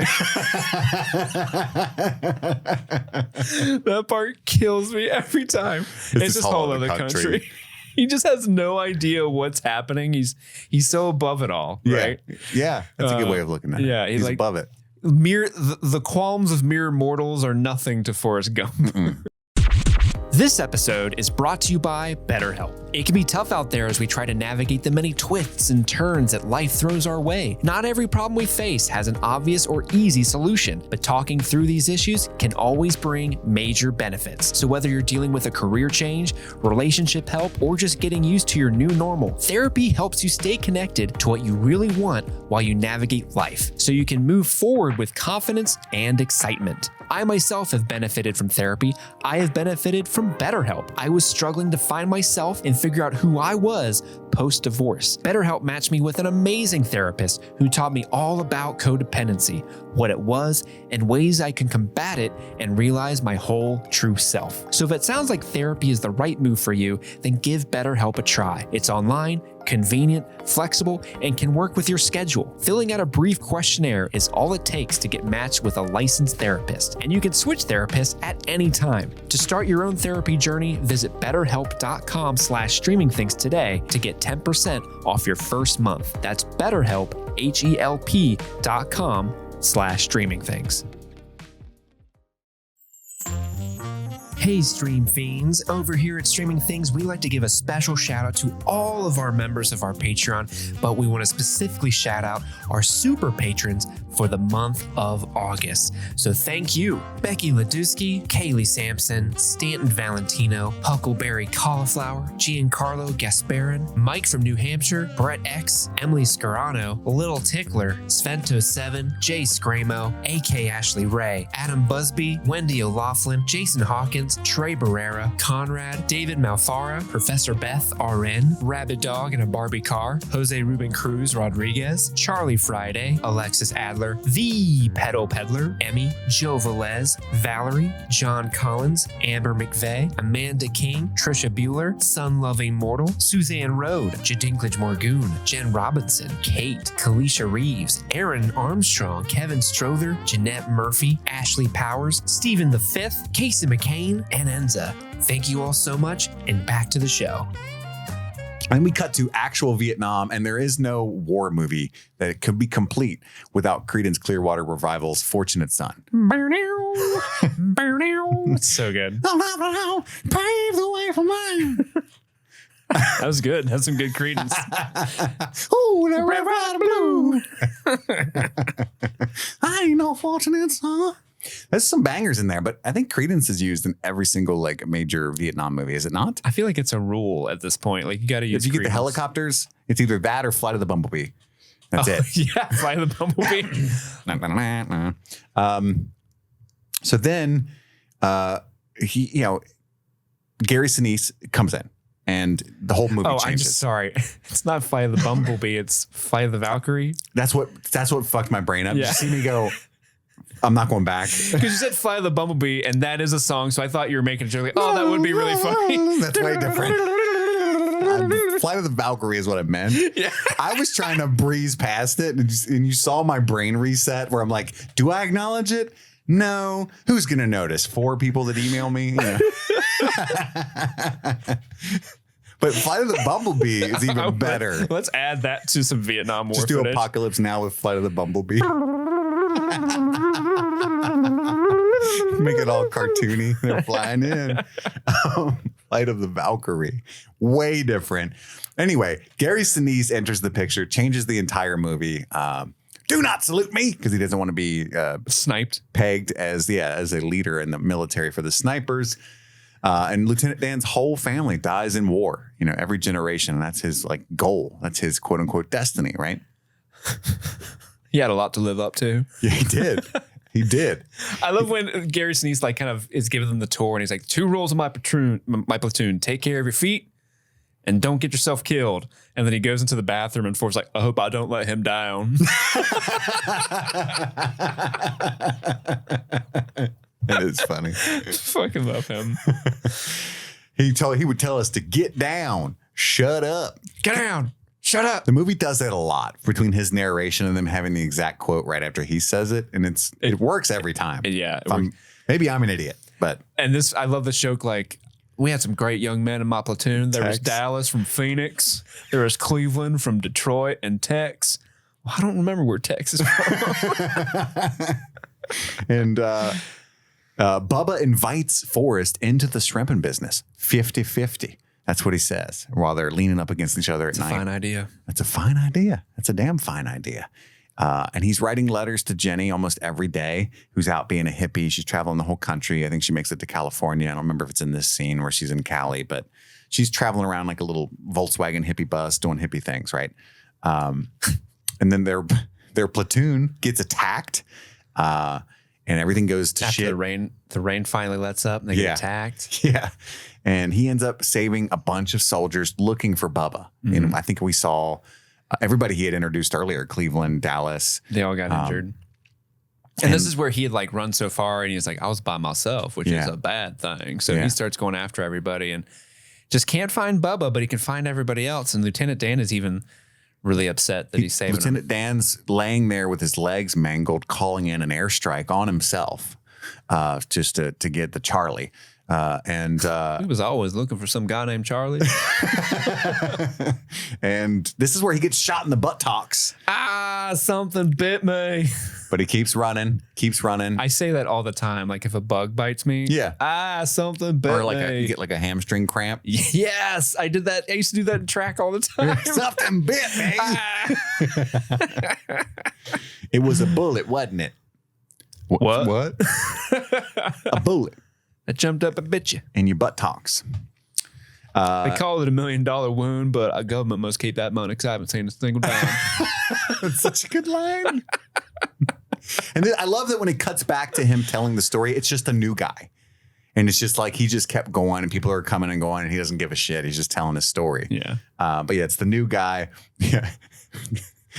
That part kills me every time. It's this whole other country. He just has no idea what's happening. He's so above it all, right? Yeah, that's a good way of looking at it. Yeah, he's like, above it. The qualms of mere mortals are nothing to Forrest Gump. This episode is brought to you by BetterHelp. It can be tough out there as we try to navigate the many twists and turns that life throws our way. Not every problem we face has an obvious or easy solution, but talking through these issues can always bring major benefits. So whether you're dealing with a career change, relationship help, or just getting used to your new normal, therapy helps you stay connected to what you really want while you navigate life, so you can move forward with confidence and excitement. I myself have benefited from therapy. I have benefited from BetterHelp. I was struggling to find myself and figure out who I was post-divorce. BetterHelp matched me with an amazing therapist who taught me all about codependency, what it was, and ways I can combat it and realize my whole true self. So if it sounds like therapy is the right move for you, then give BetterHelp a try. It's online, convenient, flexible, and can work with your schedule. Filling out a brief questionnaire is all it takes to get matched with a licensed therapist, and you can switch therapists at any time. To start your own therapy journey, visit betterhelp.com/streamingthings today to get 10% off your first month. That's BetterHelp, HELP.com/streamingthings. Hey Stream Fiends, over here at Streaming Things, we like to give a special shout out to all of our members of our Patreon, but we want to specifically shout out our super patrons for the month of August. So thank you, Becky Ladusky, Kaylee Sampson, Stanton Valentino, Huckleberry Cauliflower, Giancarlo Gasparin, Mike from New Hampshire, Brett X, Emily Scarano, Little Tickler, Svento7, Jay Scramo, AK Ashley Ray, Adam Busby, Wendy O'Laughlin, Jason Hawkins, Trey Barrera, Conrad, David Malfara, Professor Beth RN, Rabid Dog in a Barbie Car, Jose Ruben Cruz Rodriguez, Charlie Friday, Alexis Adler, The Pedal Peddler, Emmy, Joe Velez, Valerie, John Collins, Amber McVeigh, Amanda King, Trisha Bueller, Sun Loving Mortal, Suzanne Rode, Jadinklage Morgoon, Jen Robinson, Kate, Kalisha Reeves, Aaron Armstrong, Kevin Strother, Jeanette Murphy, Ashley Powers, Stephen V, Casey McCain, and Enza. Thank you all so much, and back to the show. And we cut to actual Vietnam, and there is no war movie that could be complete without Creedence Clearwater Revival's Fortunate Son. It's so good. Pave the way for mine. That was good. That's some good Creedence. Ooh, the red, white, blue. I ain't no fortunate son. There's some bangers in there, but I think Creedence is used in every single like major Vietnam movie, is it not? I feel like it's a rule at this point. Like you got to use. If you get the helicopters, it's either that or Flight of the Bumblebee. That's it. Yeah, Flight of the Bumblebee. So then, Gary Sinise comes in, and the whole movie changes. I'm just sorry. It's not Flight of the Bumblebee. It's Flight of the Valkyrie. That's what fucked my brain up. Yeah. You see me go. I'm not going back. Because you said Fly the Bumblebee, and that is a song, so I thought you were making a joke like, oh, that would be really funny. That's way different. Flight of the Valkyrie is what I meant. Yeah. I was trying to breeze past it, and you saw my brain reset where I'm like, do I acknowledge it? No. Who's going to notice? 4 people that email me? Yeah. But Flight of the Bumblebee is even better. Let's add that to some Vietnam War Just do footage. Apocalypse Now with Flight of the Bumblebee. Make it all cartoony. They're flying in. Flight of the Valkyrie. Way different. Anyway, Gary Sinise enters the picture, changes the entire movie. Do not salute me, because he doesn't want to be sniped, pegged as a leader in the military for the snipers. And Lieutenant Dan's whole family dies in war. You know, every generation. And that's his like goal. That's his quote unquote destiny, right? He had a lot to live up to. Yeah, he did. He did. I love when Gary Sinise like kind of is giving them the tour, and he's like, 2 rules of my platoon: take care of your feet and don't get yourself killed. And then he goes into the bathroom, and Forrest's like, I hope I don't let him down. That is funny. Fucking love him. He would tell us to get down, shut up, get down, shut up. The movie does that a lot between his narration and them having the exact quote right after he says it, and it works every time. Yeah, maybe I'm an idiot, but I love this joke. Like, we had some great young men in my platoon. There was Dallas from Phoenix. There was Cleveland from Detroit and Tex. Well, I don't remember where Tex is from. And Bubba invites Forrest into the shrimping business, 50-50. That's what he says while they're leaning up against each other at night. That's a fine idea. That's a fine idea. That's a damn fine idea. And he's writing letters to Jenny almost every day, who's out being a hippie. She's traveling the whole country. I think she makes it to California. I don't remember if it's in this scene where she's in Cali, but she's traveling around like a little Volkswagen hippie bus doing hippie things, right? And then their platoon gets attacked. And everything goes to After shit. The rain finally lets up and they get attacked. Yeah. And he ends up saving a bunch of soldiers looking for Bubba. Mm-hmm. And I think we saw everybody he had introduced earlier, Cleveland, Dallas. They all got injured. And this is where he had like run so far and he's like, I was by myself, which is a bad thing. So he starts going after everybody and just can't find Bubba, but he can find everybody else. And Lieutenant Dan is even really upset that he's saving Lieutenant Dan's laying there with his legs mangled, calling in an airstrike on himself just to get the Charlie. He was always looking for some guy named Charlie. And this is where he gets shot in the buttocks. Something bit me. But he keeps running. I say that all the time. Like if a bug bites me. Yeah. Something bit me. Or like you get like a hamstring cramp. Yes. I did that. I used to do that in track all the time. Something bit me. It was a bullet, wasn't it? What? A bullet. I jumped up and bit you. In your buttocks. They call it $1 million wound, but our government must keep that money because I haven't seen a single time. That's such a good line. And then I love that when it cuts back to him telling the story, it's just a new guy. And it's just like he just kept going and people are coming and going and he doesn't give a shit. He's just telling his story. Yeah. But yeah, it's the new guy. Yeah.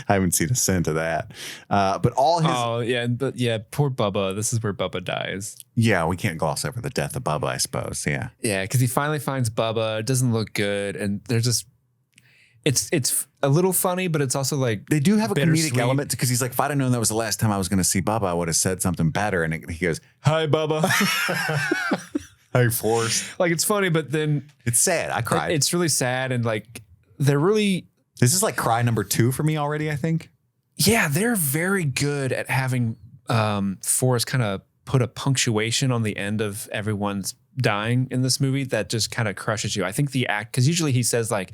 I haven't seen a cent of that. But all his... Oh, yeah. But yeah, poor Bubba. This is where Bubba dies. Yeah, we can't gloss over the death of Bubba, I suppose. Yeah. Yeah, because he finally finds Bubba. It doesn't look good. And they're just... It's a little funny, but it's also like... They do have a comedic element because he's like, if I'd have known that was the last time I was going to see Bubba, I would have said something better. And he goes, hi, Bubba. Hey, Forrest. Like, it's funny, but then... It's sad. I cried. It's really sad. And like, they're really... This is like cry number 2 for me already, I think. Yeah, they're very good at having Forrest kind of put a punctuation on the end of everyone's dying in this movie that just kind of crushes you. I think the act, because usually he says like,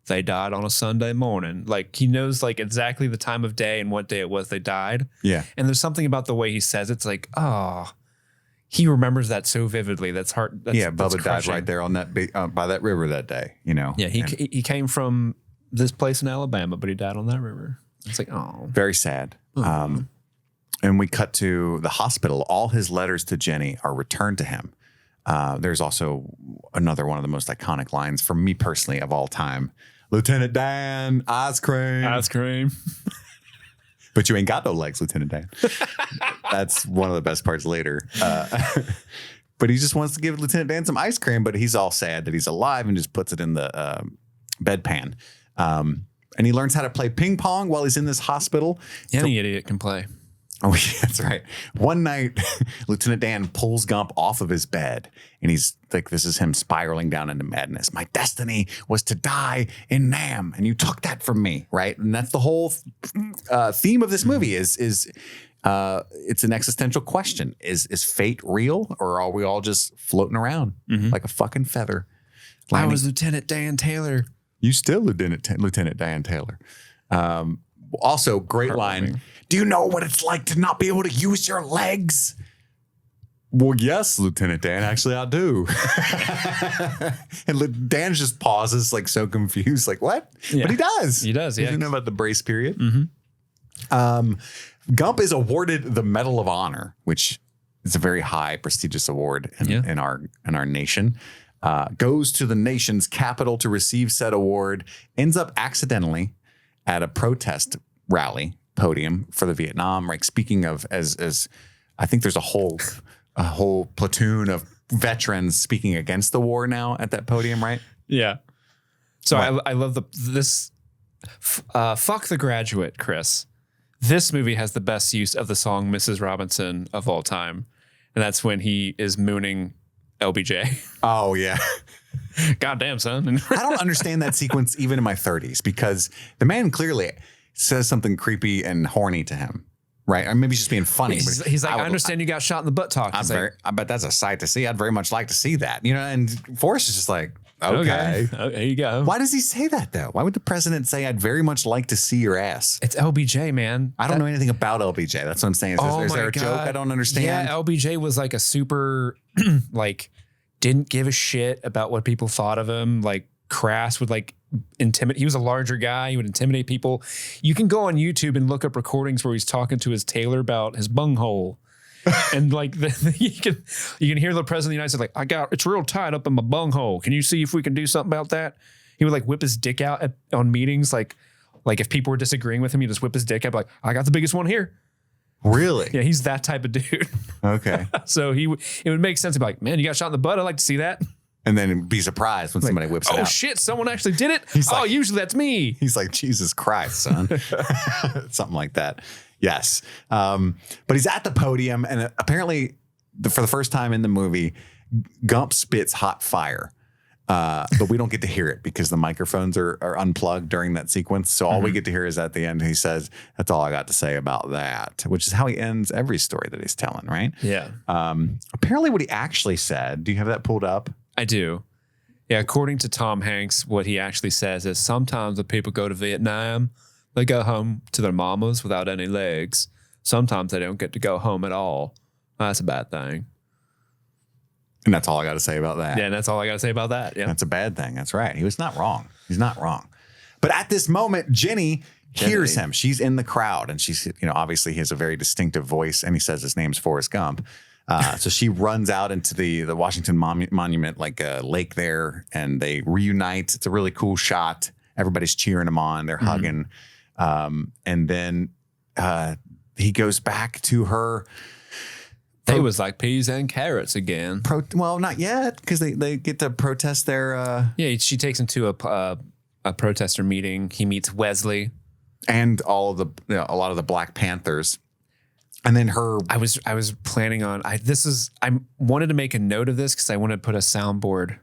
they died on a Sunday morning. Like he knows like exactly the time of day and what day it was they died. Yeah. And there's something about the way he says it's like, oh, he remembers that so vividly. That's hard. Bubba died right there on that by that river that day, you know. Yeah, he came from this place in Alabama, but he died on that river. It's like, oh. Very sad. And we cut to the hospital. All his letters to Jenny are returned to him. There's also another one of the most iconic lines for me personally of all time. Lieutenant Dan, ice cream. Ice cream. But you ain't got no legs, Lieutenant Dan. That's one of the best parts later. But he just wants to give Lieutenant Dan some ice cream, but he's all sad that he's alive and just puts it in the bedpan. And he learns how to play ping pong while he's in this hospital. Any idiot can play. Oh, yeah, that's right. One night, Lieutenant Dan pulls Gump off of his bed, and he's like, this is him spiraling down into madness. My destiny was to die in Nam, and you took that from me, right? And that's the whole theme of this movie is it's an existential question. Is fate real, or are we all just floating around like a fucking feather? I was Lieutenant Dan Taylor. You still Lieutenant Dan Taylor. Also, great line. Do you know what it's like to not be able to use your legs? Well, yes, Lieutenant Dan. Actually, I do. And Dan just pauses, like so confused, like what? Yeah. But he does. He does. Yeah. You know about the brace period. Gump is awarded the Medal of Honor, which is a very high, prestigious award in our nation. Goes to the nation's capital to receive said award. Ends up accidentally at a protest rally podium for the Vietnam. Like speaking of, as I think there's a whole platoon of veterans speaking against the war now at that podium, right? Yeah. So I love this. Fuck The Graduate, Chris. This movie has the best use of the song Mrs. Robinson of all time, and that's when he is mooning LBJ. Oh yeah. Goddamn, son. I don't understand that sequence even in my 30s because the man clearly says something creepy and horny to him, right? Or maybe he's just being funny. He's like, I understand you got shot in the butt talk. I bet that's a sight to see. I'd very much like to see that, you know. And Forrest is just like, okay, there you go. Why does he say that though? Why would the president say, "I'd very much like to see your ass"? It's LBJ, man. I don't know anything about LBJ. That's what I'm saying. Is there a joke I don't understand? Yeah, LBJ was like a super, like, didn't give a shit about what people thought of him. Like, crass, would like intimidate. He was a larger guy. He would intimidate people. You can go on YouTube and look up recordings where he's talking to his tailor about his bunghole. And like you can hear the president of the United States like, it's real tight up in my bunghole. Can you see if we can do something about that? He would like whip his dick out on meetings. Like if people were disagreeing with him, he'd just whip his dick out like, I got the biggest one here. Really? Yeah, he's that type of dude. Okay. So it would make sense to be like, man, you got shot in the butt. I'd like to see that. And then be surprised when somebody whips it out. Oh shit, someone actually did it? Usually that's me. He's like, Jesus Christ, son. Something like that. Yes. But he's at the podium, and apparently for the first time in the movie, Gump spits hot fire. But we don't get to hear it because the microphones are unplugged during that sequence. So all we get to hear is at the end, he says, that's all I got to say about that, which is how he ends every story that he's telling, right? Yeah. Apparently what he actually said, do you have that pulled up? I do. Yeah, according to Tom Hanks, what he actually says is sometimes when people go to Vietnam, they go home to their mamas without any legs. Sometimes they don't get to go home at all. That's a bad thing. And that's all I got to say about that. Yeah, that's all I got to say about that. Yeah, that's a bad thing. That's right. He was not wrong. He's not wrong. But at this moment, Jenny hears him. She's in the crowd, and she's, obviously he has a very distinctive voice, and he says his name's Forrest Gump. So she runs out into the Washington Monument, like a lake there, and they reunite. It's a really cool shot. Everybody's cheering him on. They're hugging. And then he goes back to her. It was like peas and carrots again. Well, not yet, because they get to protest their... Yeah, she takes him to a protester meeting. He meets Wesley. And a lot of the Black Panthers. And then I was planning on I wanted to make a note of this because I wanted to put a soundboard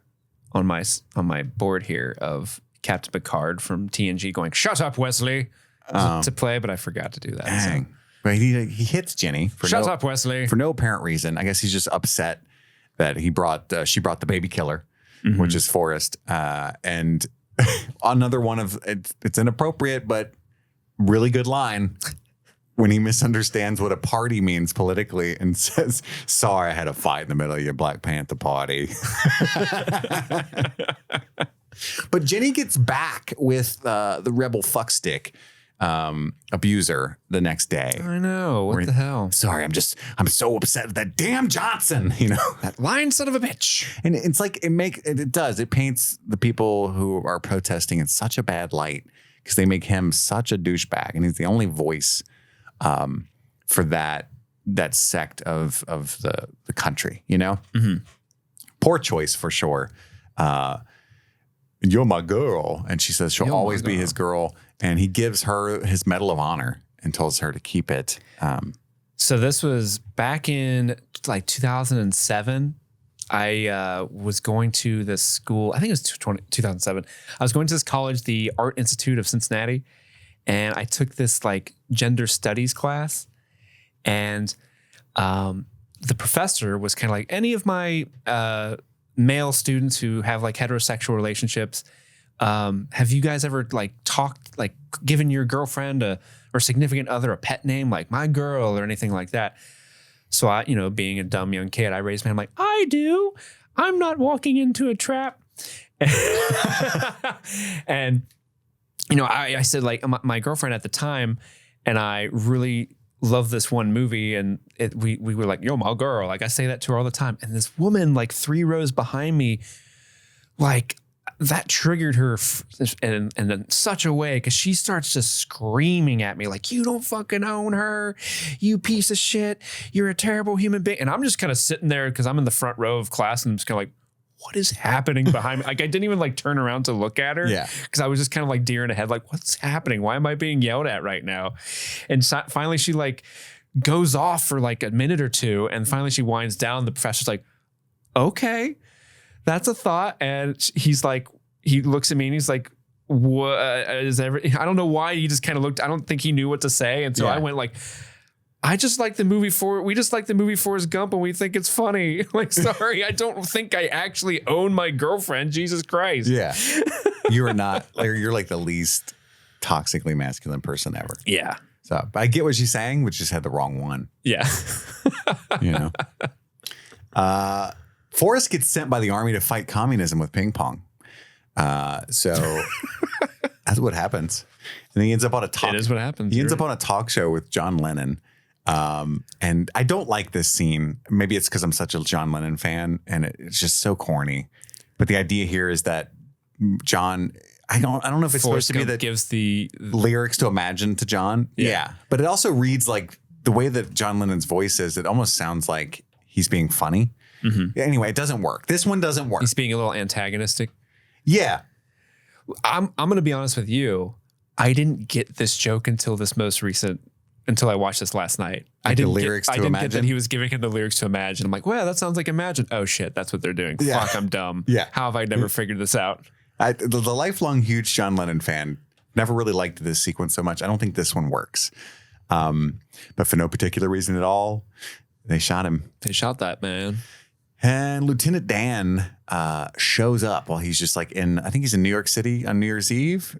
on my board here of Captain Picard from TNG going, "Shut up, Wesley," to play, but I forgot to do that. Dang. So. But he hits Jenny. Shut up, Wesley. For no apparent reason. I guess he's just upset that she brought the baby killer, which is Forrest. And another one of it's inappropriate, but really good line. When he misunderstands what a party means politically and says, "Sorry, I had a fight in the middle of your Black Panther party." But Jenny gets back with the rebel fuckstick abuser the next day. I know. What the hell? Sorry, I'm so upset with that damn Johnson, that lying son of a bitch. And it's like it paints the people who are protesting in such a bad light because they make him such a douchebag, and he's the only voice for that sect of the country, Poor choice for sure. you're my girl. And she says she'll always be his girl. And he gives her his Medal of Honor and tells her to keep it. So this was back in like 2007. I was going to this school. I think it was 2007. I was going to this college, the Art Institute of Cincinnati. And I took this like gender studies class. And the professor was kind of like, any of my male students who have like heterosexual relationships, have you guys ever like talked, like given your girlfriend or significant other a pet name like my girl or anything like that? So I, being a dumb young kid, I raised my hand like, I do. I'm not walking into a trap. And, I said like my girlfriend at the time, and I really love this one movie, and we were like, yo, my girl. Like I say that to her all the time. And this woman like 3 rows behind me, like that triggered her in such a way, because she starts just screaming at me like, you don't fucking own her, you piece of shit, you're a terrible human being. And I'm just kind of sitting there because I'm in the front row of class, and I'm just kind of like, what is happening behind me? Like I didn't even like turn around to look at her. Yeah. Because I was just kind of like deer in the head, like, what's happening? Why am I being yelled at right now? And finally she like goes off for like a minute or two, and finally she winds down. The professor's like, okay, that's a thought. And he's like, he looks at me and he's like, what is I don't know why he just kind of looked, I don't think he knew what to say. And so I went like, we just like the movie Forrest Gump, and we think it's funny. Like, sorry, I don't think I actually own my girlfriend. Jesus Christ. Yeah. You're like the least toxically masculine person ever. Yeah. So but I get what she's saying, but just had the wrong one. Yeah. Forrest gets sent by the army to fight communism with ping pong. So that's what happens. And he ends up on a talk. It is what happens. He ends up on a talk show with John Lennon. And I don't like this scene. Maybe it's because I'm such a John Lennon fan, and it's just so corny. But the idea here is that John, I don't know if it's Forrest supposed to be Gump that gives the lyrics to Imagine to John. Yeah. But it also reads like the way that John Lennon's voice is, it almost sounds like he's being funny. Mm-hmm. Anyway, it doesn't work. This one doesn't work. He's being a little antagonistic. Yeah. I'm going to be honest with you. I didn't get this joke until I watched this last night. I didn't get that he was giving him the lyrics to Imagine. I'm like, well, that sounds like Imagine. Oh shit, that's what they're doing. Yeah. Fuck, I'm dumb. Yeah. How have I never figured this out? The lifelong huge John Lennon fan, never really liked this sequence so much. I don't think this one works. But for no particular reason at all, they shot him. They shot that man. And Lieutenant Dan shows up while he's just like I think he's in New York City on New Year's Eve.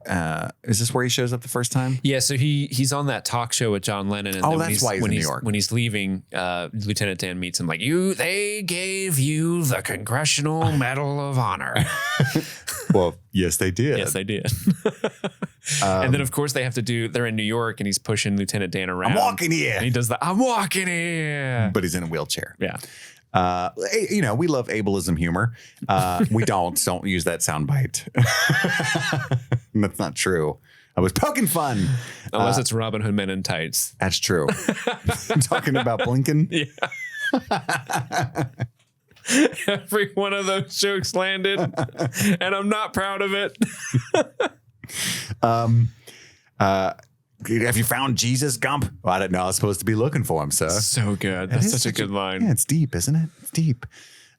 Is this where he shows up the first time? Yeah, so he's on that talk show with John Lennon. And that's why he's in New York. When he's leaving, Lieutenant Dan meets him like, they gave you the Congressional Medal of Honor. Well, yes, they did. Yes, they did. And then, of course, they're in New York, and he's pushing Lieutenant Dan around. I'm walking here. And he does I'm walking here. But he's in a wheelchair. Yeah. We love ableism humor. We don't use that soundbite. That's not true. I was poking fun. Unless it's Robin Hood Men in Tights. That's true. I'm talking about Blinken. Yeah. Every one of those jokes landed, and I'm not proud of it. Have you found Jesus, Gump? Well, I didn't know I was supposed to be looking for him, sir. So good. That's such a good line. Yeah, it's deep, isn't it? It's deep.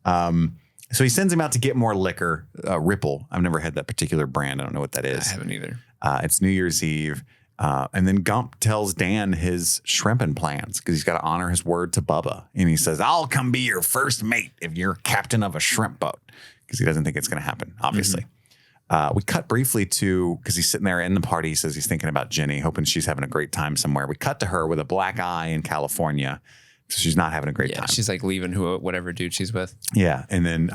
So he sends him out to get more liquor. Ripple. I've never had that particular brand. I don't know what that is. I haven't either. It's New Year's Eve. And then Gump tells Dan his shrimping plans because he's got to honor his word to Bubba. And he says, I'll come be your first mate if you're captain of a shrimp boat, because he doesn't think it's going to happen, obviously. Mm-hmm. We cut briefly to, because he's sitting there in the party. He says he's thinking about Jenny, hoping she's having a great time somewhere. We cut to her with a black eye in California. So she's not having a great time. She's like leaving whatever dude she's with. Yeah. And then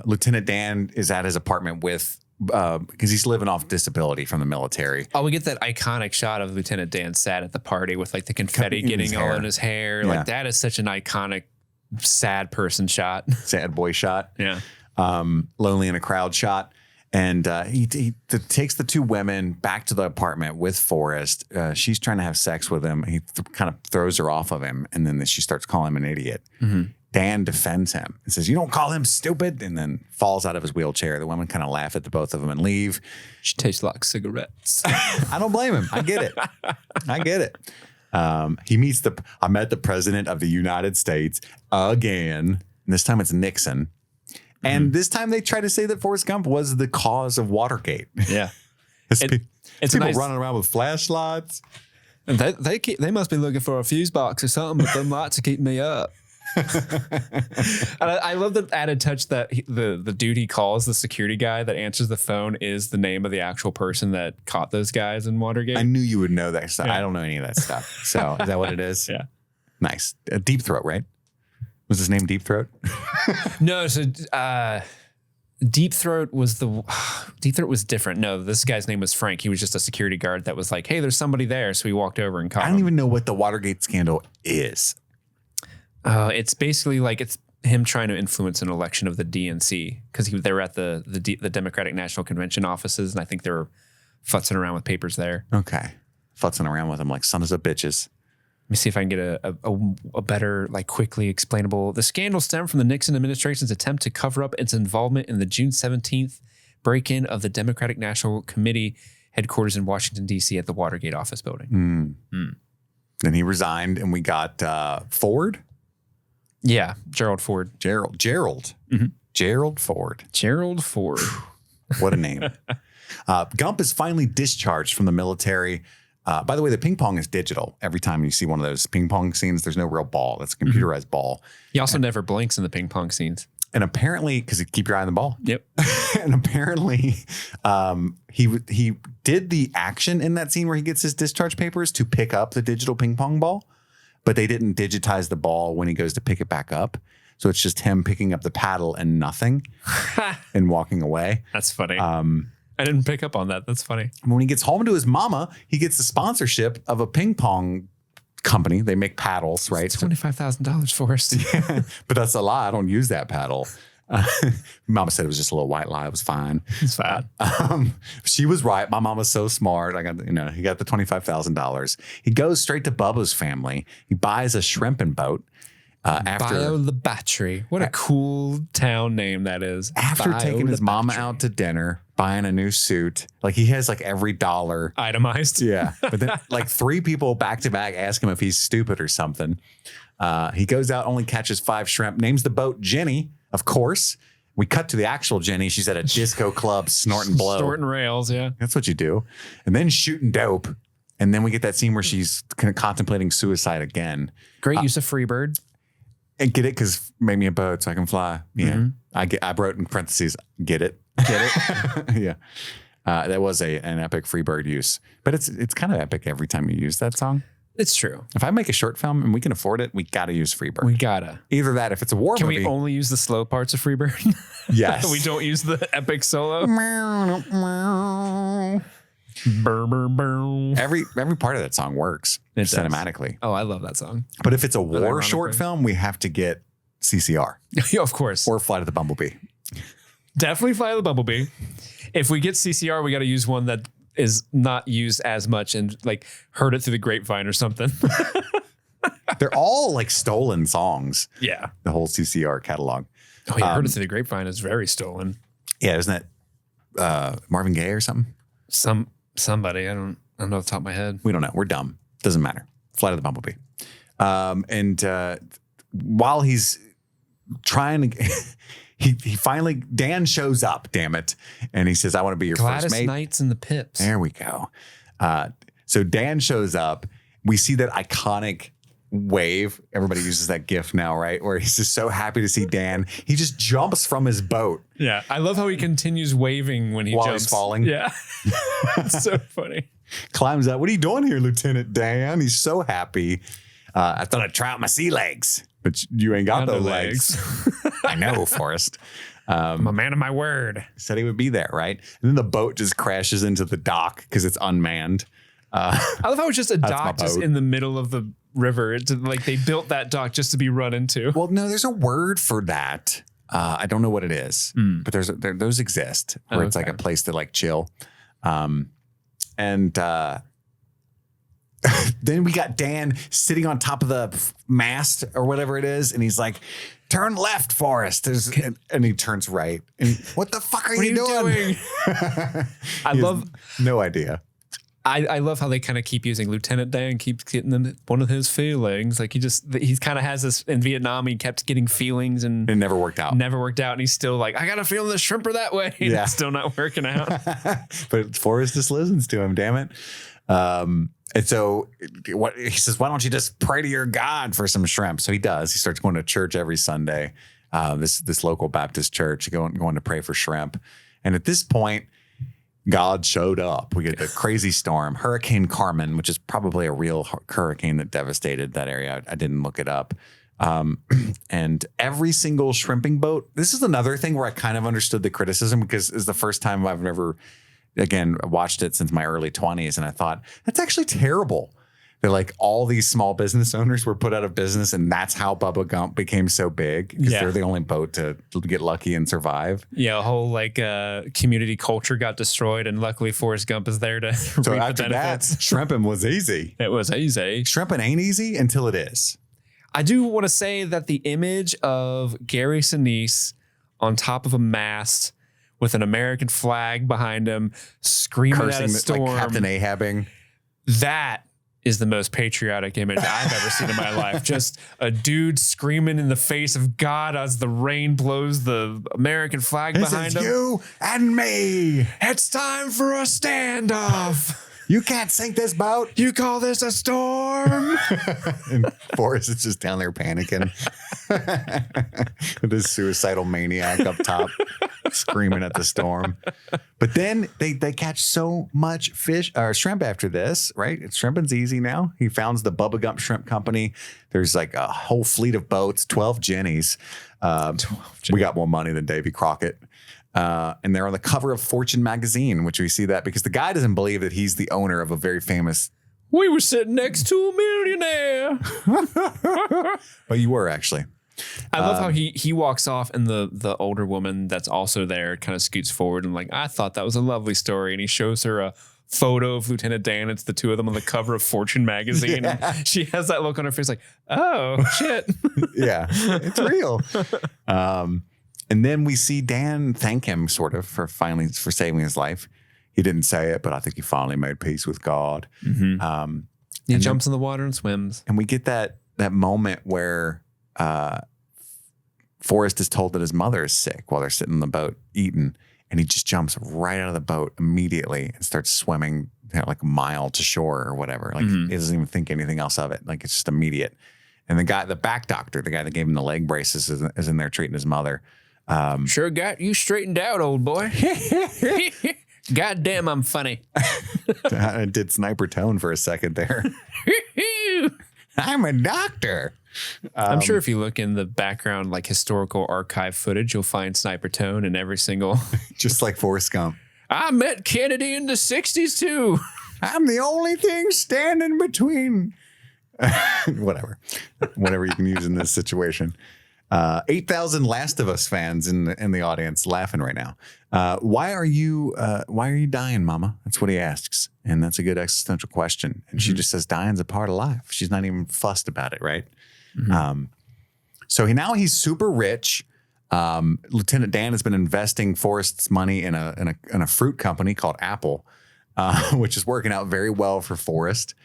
Lieutenant Dan is at his apartment with, because he's living off disability from the military. Oh, we get that iconic shot of Lieutenant Dan sat at the party with like the confetti getting all in his hair. Yeah. Like that is such an iconic sad person shot. Sad boy shot. Yeah. Lonely in a crowd shot. And he takes the two women back to the apartment with Forrest. She's trying to have sex with him. He kind of throws her off of him. And then she starts calling him an idiot. Mm-hmm. Dan defends him and says, "You don't call him stupid," and then falls out of his wheelchair. The women kind of laugh at the both of them and leave. She tastes like cigarettes. I don't blame him. I get it. I met the president of the United States again. And this time it's Nixon. And this time they try to say that Forrest Gump was the cause of Watergate. Yeah. It's people nice, running around with flashlights. And they must be looking for a fuse box or something with them lights to keep me up. And I love the added touch that the dude he calls, the security guy that answers the phone, is the name of the actual person that caught those guys in Watergate. I knew you would know that stuff. Yeah. I don't know any of that stuff. So is that what it is? Yeah. Nice. Deep Throat, right? Was his name Deep Throat? No, so Deep Throat was different. No, this guy's name was Frank. He was just a security guard that was like, "Hey, there's somebody there." So he walked over and caught him. I don't even know what the Watergate scandal is. It's basically like it's him trying to influence an election of the DNC because they were at the Democratic National Convention offices, and I think they were futzing around with papers there. Okay. Futzing around with them like sons of bitches. Let me see if I can get a better, like, quickly explainable. The scandal stemmed from the Nixon administration's attempt to cover up its involvement in the June 17th break-in of the Democratic National Committee headquarters in Washington, D.C. at the Watergate office building. Then he resigned, and we got Ford. Yeah, Gerald Ford. Gerald. Gerald Ford. Gerald Ford. What a name. Gump is finally discharged from the military. By the way, the ping pong is digital. Every time you see one of those ping pong scenes, there's no real ball. It's a computerized ball. He also never blinks in the ping pong scenes. And apparently, because you keep your eye on the ball. Yep. And apparently, he did the action in that scene where he gets his discharge papers to pick up the digital ping pong ball, but they didn't digitize the ball when he goes to pick it back up. So it's just him picking up the paddle and nothing and walking away. That's funny. I didn't pick up on that. That's funny. When he gets home to his mama, he gets the sponsorship of a ping pong company. They make paddles, right? $25,000 for us. Yeah, but that's a lie. I don't use that paddle. Mama said it was just a little white lie. It was fine. It's fine. She was right. My mama's so smart. He got the $25,000. He goes straight to Bubba's family. He buys a shrimping boat. Bio the Battery. What a cool town name that is. After Bio taking his the mama Battery. out to dinner, buying a new suit, like he has like every dollar Itemized. Yeah. But then like 3 people back to back ask him if he's stupid or something. He goes out, only catches 5 shrimp, names the boat Jenny, of course. We cut to the actual Jenny. She's at a disco club snorting blow. Snorting rails, yeah. That's what you do. And then shooting dope. And then we get that scene where she's kind of contemplating suicide again. Great use of Freebird. And get it? Because make me a boat so I can fly. Yeah. I wrote in parentheses, get it. Get it? Yeah. That was an epic Freebird use. But it's kind of epic every time you use that song. It's true. If I make a short film and we can afford it, we got to use Freebird. We gotta. Either that, if it's a war Can movie. we only use the slow parts of Freebird? Yes. We don't use the epic solo. Burr, burr, burr. Every part of that song works It does. cinematically. Oh, I love that song. But if it's a war ironically. short film, we have to get CCR Yeah, of course. or Flight of the Bumblebee. Definitely Fly the Bumblebee. If we get CCR, we got to use one that is not used as much and like heard it through the grapevine or something. They're all like stolen songs. Yeah. The whole CCR catalog. Oh, yeah. Heard it through the grapevine is very stolen. Yeah, isn't that Marvin Gaye or something? Somebody. I don't know off the top of my head. We don't know. We're dumb. Doesn't matter. Flight of the Bumblebee. And while he's trying to, he finally, Dan shows up, damn it. And he says, I want to be your Gladys first mate. Knights and the Pips. There we go. So Dan shows up. We see that iconic wave. Everybody uses that GIF now, right? Where he's just so happy to see Dan. He just jumps from his boat. Yeah. I love how he continues waving when he While jumps. he's falling. Yeah. It's so funny. Climbs out. What are you doing here, Lieutenant Dan? He's so happy. I thought I'd try out my sea legs, but you ain't got Got those no legs. I know, Forrest. I'm a man of my word. Said he would be there, right? And then the boat just crashes into the dock because it's unmanned. I love how it's just a my dock just boat. in the middle of the river. It's like they built that dock just to be run into. Well, no, there's a word for that. I don't know what it is, but those exist where it's like Okay. a place to like chill. And then we got Dan sitting on top of the mast or whatever it is. And he's like, turn left, Forrest. And he turns right. And what the fuck are you doing? I love no idea. I love how they kind of keep using Lieutenant Dan, keeps getting them one of his feelings. Like he kind of has this in Vietnam. He kept getting feelings and it never worked out. And he's still like, I got a feeling the shrimp are that way. And it's still not working out. But Forrest just listens to him. Damn it. And so he says, why don't you just pray to your God for some shrimp? So he does. He starts going to church every Sunday. This local Baptist church going to pray for shrimp. And at this point, God showed up. We get the crazy storm, Hurricane Carmen, which is probably a real hurricane that devastated that area. I didn't look it up. And every single shrimping boat. This is another thing where I kind of understood the criticism because it's the first time I've ever, again, watched it since my early 20s. And I thought, that's actually terrible. They're like all these small business owners were put out of business. And that's how Bubba Gump became so big because they're the only boat to get lucky and survive. Yeah. A whole community culture got destroyed. And luckily Forrest Gump is there to so reap after the benefits. That, shrimping was easy. It was easy. Shrimping ain't easy until it is. I do want to say that the image of Gary Sinise on top of a mast with an American flag behind him, screaming at a storm. Like Captain Ahabing. That is the most patriotic image I've ever seen in my life. Just a dude screaming in the face of God as the rain blows the American flag behind him. You and me. It's time for a standoff. You can't sink this boat. You call this a storm? And Forrest is just down there panicking with this suicidal maniac up top screaming at the storm. But then they catch so much fish or shrimp after this, right? Shrimping's easy now. He founds the Bubba Gump Shrimp Company. There's like a whole fleet of boats, 12 Jennies. 12 Jennies. We got more money than Davy Crockett. And they're on the cover of Fortune magazine, which we see that because the guy doesn't believe that he's the owner of a very famous. We were sitting next to a millionaire. But you were actually. I love how he walks off and the older woman that's also there kind of scoots forward and like, I thought that was a lovely story. And he shows her a photo of Lieutenant Dan. It's the two of them on the cover of Fortune magazine. Yeah. And she has that look on her face like, oh, shit. Yeah, it's real. And then we see Dan thank him sort of for saving his life. He didn't say it, but I think he finally made peace with God. Mm-hmm. He jumps in the water and swims. And we get that moment where Forrest is told that his mother is sick while they're sitting in the boat eating. And he just jumps right out of the boat immediately and starts swimming like a mile to shore or whatever. Like he doesn't even think anything else of it. Like it's just immediate. And the back doctor, the guy that gave him the leg braces is in there treating his mother. Sure got you straightened out, old boy. God damn, I'm funny. I did sniper tone for a second there. I'm a doctor. I'm sure if you look in the background, like historical archive footage, you'll find sniper tone in every single. Just like Forrest Gump. I met Kennedy in the 60s too. I'm the only thing standing between. Whatever you can use in this situation. 8,000 Last of Us fans in the audience laughing right now. Why are you dying, Mama? That's what he asks. And that's a good existential question. And she just says, dying's a part of life. She's not even fussed about it, right? Mm-hmm. So he's super rich. Lieutenant Dan has been investing Forrest's money in a fruit company called Apple, which is working out very well for Forrest.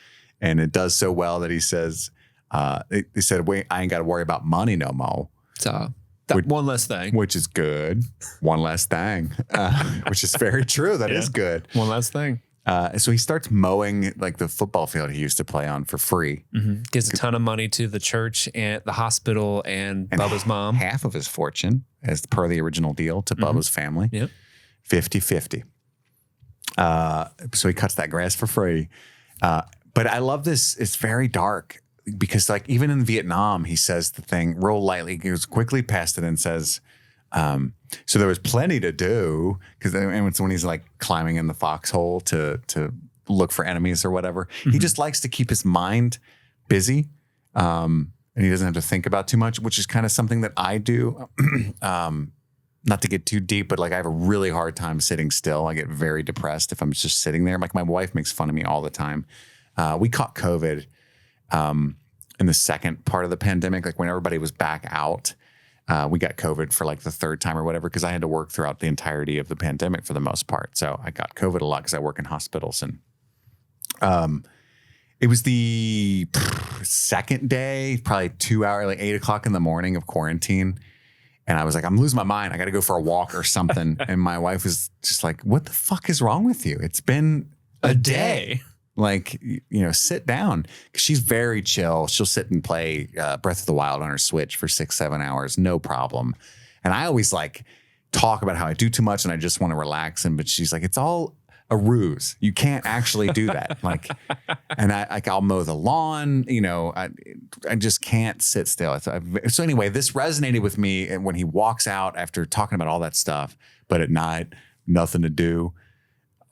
And it does so well that he says, they said, wait, I ain't got to worry about money no more. So one less thing. Which is good. One less thing. Which is very true. That is good. One less thing. So he starts mowing like the football field he used to play on for free. Mm-hmm. Gives a ton of money to the church and the hospital and Bubba's mom. Half of his fortune, as per the original deal, to Bubba's family. Yep. 50-50. So he cuts that grass for free. But I love this. It's very dark. Because like even in Vietnam, he says the thing real lightly, he goes quickly past it and says, so there was plenty to do. Because it's when he's like climbing in the foxhole to look for enemies or whatever. Mm-hmm. He just likes to keep his mind busy. And he doesn't have to think about too much, which is kind of something that I do. Not to get too deep, but like I have a really hard time sitting still. I get very depressed if I'm just sitting there. Like my wife makes fun of me all the time. We caught COVID in the second part of the pandemic, like when everybody was back out. We got COVID for like the third time or whatever because I had to work throughout the entirety of the pandemic for the most part. So I got COVID a lot because I work in hospitals. And it was the second day, probably 2 hours, like 8 o'clock in the morning of quarantine. And I was like, I'm losing my mind. I got to go for a walk or something. And my wife was just like, what the fuck is wrong with you? It's been a day. Like, sit down. She's very chill. She'll sit and play Breath of the Wild on her Switch for 6-7 hours. No problem. And I always like talk about how I do too much and I just want to relax. But she's like, it's all a ruse. You can't actually do that. And I'll mow the lawn. I just can't sit still. So anyway, this resonated with me. And when he walks out after talking about all that stuff, but at night, nothing to do.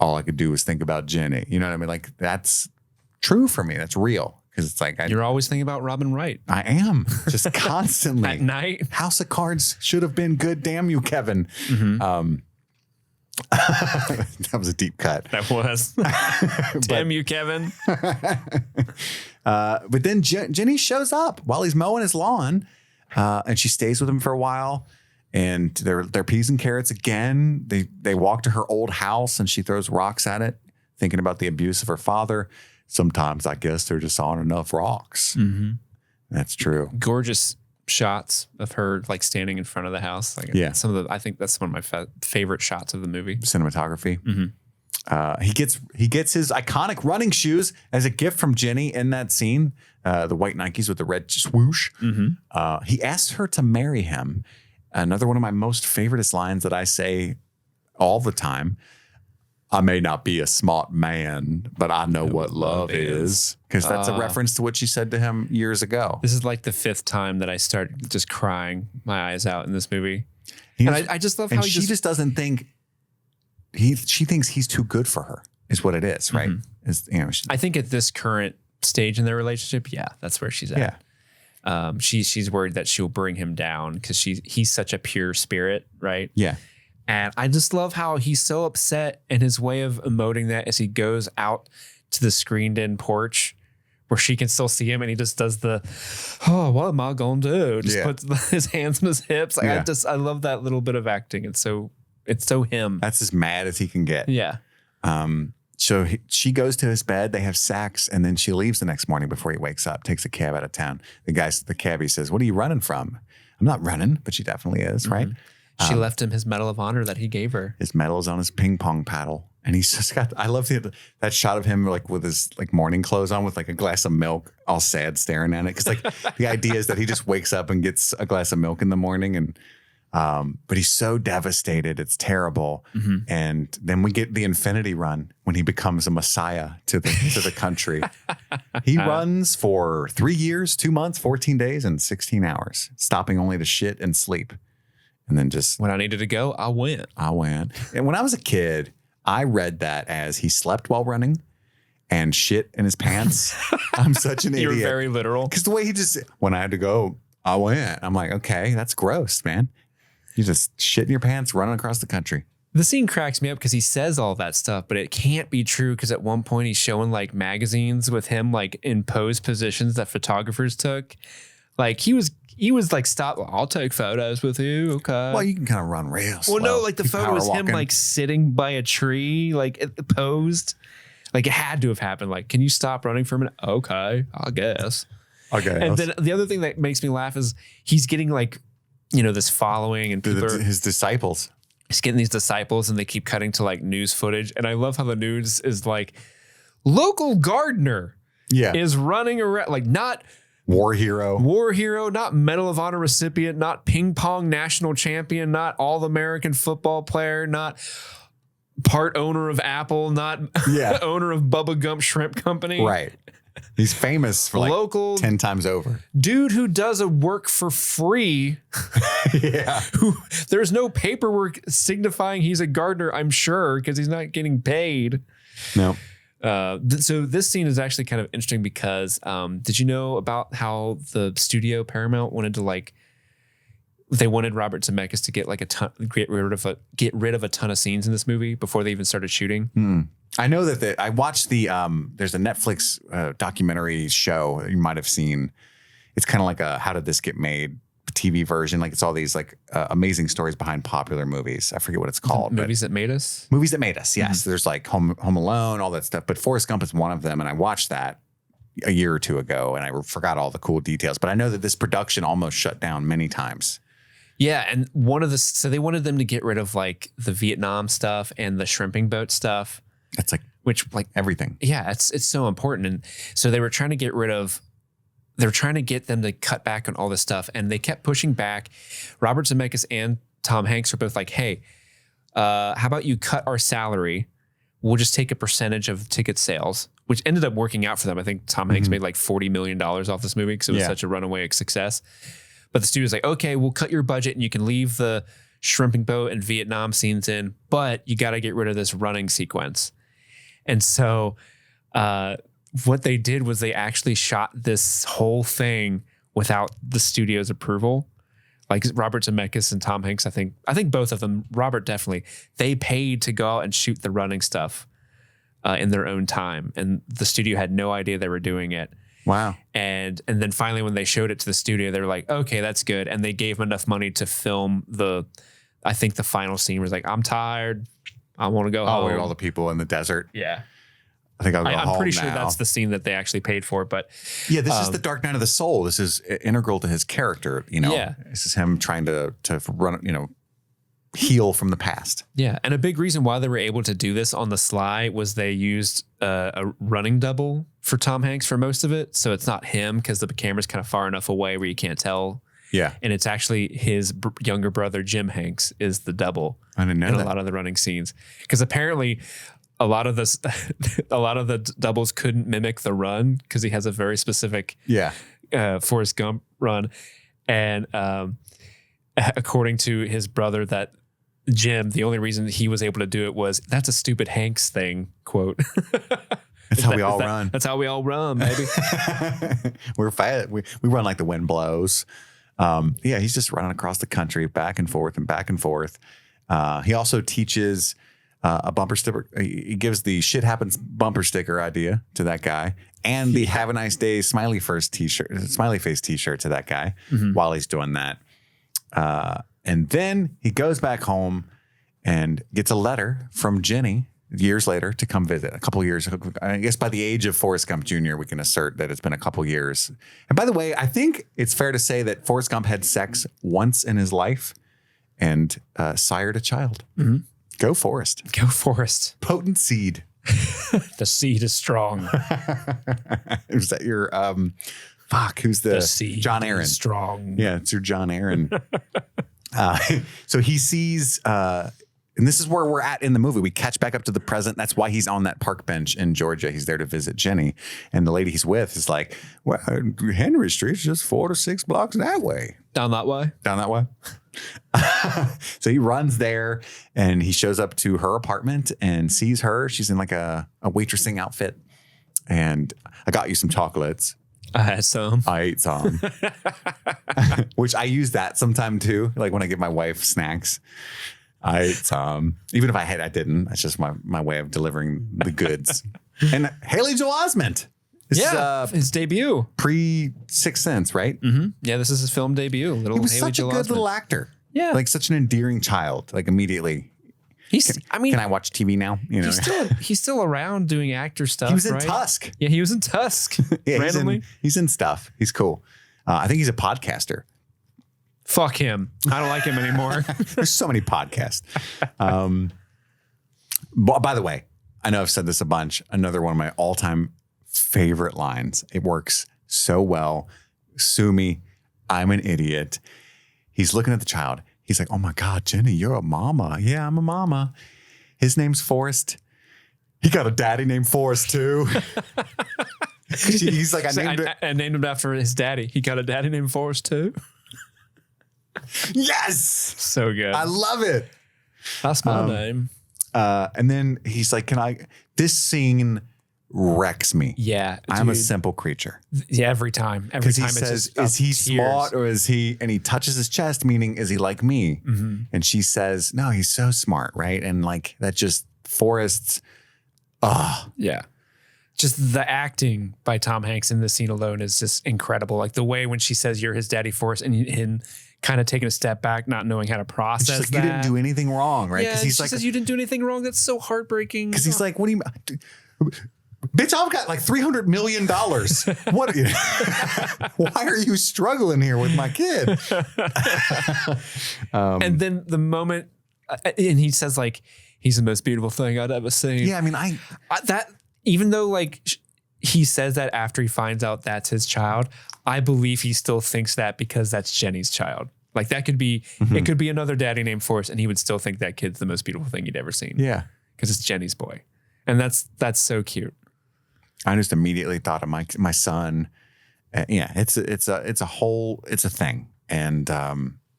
All I could do was think about Jenny. You know what I mean? Like, that's true for me. That's real. Because it's like you're always thinking about Robin Wright. I am just constantly at night. House of Cards should have been good. Damn you, Kevin. Mm-hmm. That was a deep cut. That was. Damn you, Kevin. But then Jenny shows up while he's mowing his lawn, and she stays with him for a while. And they're peas and carrots again. They walk to her old house and she throws rocks at it, thinking about the abuse of her father. Sometimes I guess they're just on enough rocks. Mm-hmm. That's true. Gorgeous shots of her like standing in front of the house. Like, yeah. I think that's one of my favorite shots of the movie. Cinematography. Mm-hmm. He gets his iconic running shoes as a gift from Jenny in that scene. The white Nikes with the red swoosh. Mm-hmm. He asks her to marry him. Another one of my most favoriteest lines that I say all the time. I may not be a smart man, but I know what love is. Because that's a reference to what she said to him years ago. This is like the 5th time that I started just crying my eyes out in this movie. And I just love how she just doesn't think she thinks he's too good for her is what it is, right? Mm-hmm. I think at this current stage in their relationship, yeah, that's where she's at. Yeah. She's worried that she'll bring him down because he's such a pure spirit, right? Yeah. And I just love how he's so upset, and his way of emoting that as he goes out to the screened-in porch where she can still see him, and he just does the, what am I gonna do? Just puts his hands on his hips. Like, I love that little bit of acting. It's so him. That's as mad as he can get. Yeah. So she goes to his bed, they have sex, and then she leaves the next morning before he wakes up, takes a cab out of town. The cabbie says, what are you running from? I'm not running, but she definitely is, right? She left him his Medal of Honor that he gave her. His medal is on his ping pong paddle. And he's just got, I love that shot of him like with his like morning clothes on with like a glass of milk, all sad staring at it. Cause like the idea is that he just wakes up and gets a glass of milk in the morning and, but he's so devastated. It's terrible. Mm-hmm. And then we get the infinity run when he becomes a messiah to the country. He runs for 3 years, 2 months, 14 days and 16 hours, stopping only to shit and sleep. And then just when I needed to go, I went. And when I was a kid, I read that as he slept while running and shit in his pants. I'm such an idiot. You're very literal. Because the way he just, when I had to go, I went. I'm like, okay, that's gross, man. You just shit in your pants running across the country. The scene cracks me up because he says all that stuff, but it can't be true because at one point he's showing like magazines with him like in pose positions that photographers took. Like he was like, stop, I'll take photos with you. Okay. Well, you can kind of run real slow. Well, no, like the photo was him like sitting by a tree, like posed. Like it had to have happened. Like, can you stop running for a minute? Okay, I guess. Okay. And then the other thing that makes me laugh is he's getting like, this following and people his disciples. He's getting these disciples and they keep cutting to like news footage. And I love how the news is like local gardener is running around, like not war hero, not Medal of Honor recipient, not ping pong national champion, not all-American football player, not part owner of Apple, not owner of Bubba Gump Shrimp Company. Right. He's famous for local 10 times over. Dude who does a work for free. Who there's no paperwork signifying he's a gardener, I'm sure, because he's not getting paid. No. So this scene is actually kind of interesting because did you know about how the studio Paramount wanted to they wanted Robert Zemeckis to get like get rid of a ton of scenes in this movie before they even started shooting? I know that I watched there's a Netflix documentary show you might have seen. It's kind of like how did this get made TV version. Like it's all these like amazing stories behind popular movies. I forget what it's called. Movies that made us. Movies that made us. Yes. There's like Home Alone, all that stuff. But Forrest Gump is one of them. And I watched that a year or two ago and I forgot all the cool details. But I know that this production almost shut down many times. Yeah. And so they wanted them to get rid of like the Vietnam stuff and the shrimping boat stuff. That's like, which like everything. Yeah. It's so important. And so they were trying to get them to cut back on all this stuff. And they kept pushing back. Robert Zemeckis and Tom Hanks are both like, hey, how about you cut our salary? We'll just take a percentage of ticket sales, which ended up working out for them. I think Tom Hanks made like $40 million off this movie because it was such a runaway success. But the studio's like, okay, we'll cut your budget and you can leave the shrimping boat and Vietnam scenes in, but you got to get rid of this running sequence. And so what they did was they actually shot this whole thing without the studio's approval. Like Robert Zemeckis and Tom Hanks, I think both of them, Robert definitely, they paid to go out and shoot the running stuff in their own time. And the studio had no idea they were doing it. Wow. And then finally when they showed it to the studio, they were like, okay, that's good. And they gave them enough money to film I think the final scene was like, I'm tired. I want to go home. Oh, all the people in the desert. Yeah. I think I'll go home I'm pretty now. sure that's the scene that they actually paid for, but yeah, this is the Dark Night of the Soul. This is integral to his character. Yeah. This is him trying to run, heal from the past. Yeah, and a big reason why they were able to do this on the sly was they used a running double for Tom Hanks for most of it, so it's not him because the camera's kind of far enough away where you can't tell. Yeah, and it's actually his younger brother Jim Hanks is the double. I didn't know in that. A lot of the running scenes because apparently. A lot of the doubles couldn't mimic the run because he has a very specific Forrest Gump run. And according to his brother, that Jim, the only reason he was able to do it was that's a stupid Hanks thing, quote. That's how we all run. That's how we all run, baby. We're fast. We run like the wind blows. He's just running across the country back and forth and back and forth. He also teaches a bumper sticker. He gives the shit happens bumper sticker idea to that guy and the have a nice day smiley face t-shirt to that guy while he's doing that. And then he goes back home and gets a letter from Jenny years later to come visit. A couple years, I guess by the age of Forrest Gump Jr., we can assert that it's been a couple years. And by the way, I think it's fair to say that Forrest Gump had sex once in his life and sired a child. Mm-hmm. Go Forrest. Go Forrest. Potent seed. The seed is strong. Is that your who's the seed John Aaron? Strong. Yeah, it's your John Aaron. So he sees and this is where we're at in the movie. We catch back up to the present. That's why he's on that park bench in Georgia. He's there to visit Jenny. And the lady he's with is like, well, Henry Street's just 4 to 6 blocks that way. Down that way? Down that way. So he runs there and he shows up to her apartment and sees her. She's in like a waitressing outfit. And I got you some chocolates. I had some. I ate some. Which I use that sometime too. Like when I give my wife snacks. I ate some. Even if I didn't. That's just my way of delivering the goods. And Haley Joel Osment. His debut. Pre-Sixth Sense, right? Mm-hmm. Yeah, this is his film debut. He was such a good little actor. Yeah. Like such an endearing child. Like immediately. Can I watch TV now? He's still around doing actor stuff. He was in Tusk. Yeah, he was in Tusk. Yeah, randomly. He's in stuff. He's cool. I think he's a podcaster. Fuck him. I don't like him anymore. There's so many podcasts. By the way, I know I've said this a bunch. Another one of my all-time favorite lines. It works so well. Sue me. I'm an idiot. He's looking at the child. He's like, oh my God, Jenny, you're a mama. Yeah, I'm a mama. His name's Forrest. He got a daddy named Forrest too. He's like, I named him after his daddy. He got a daddy named Forrest too. Yes. So good. I love it. That's my name. And then he's like, this scene wrecks me. Yeah. I'm a simple creature. Yeah. Every time he says, is he smart or is he, and he touches his chest, meaning, is he like me? Mm-hmm. And she says, no, he's so smart. Right. And like, that just Forrest's, yeah. just the acting by Tom Hanks in this scene alone is just incredible. Like the way when she says you're his daddy, Forrest, and him kind of taking a step back, not knowing how to process like, that. you didn't do anything wrong, right? Yeah, he's she like, says you didn't do anything wrong. That's so heartbreaking. Because he's like, what do you... Bitch, I've got like $300 million. What? Why are you struggling here with my kid? And then the moment, and he says like, he's the most beautiful thing I'd ever seen. Yeah, I mean, that even though like he says that after he finds out that's his child, I believe he still thinks that because that's Jenny's child. Like that could be, it could be another daddy named Forrest, and he would still think that kid's the most beautiful thing he'd ever seen. Yeah, because it's Jenny's boy, and that's so cute. I just immediately thought of my son. Yeah, it's a thing, and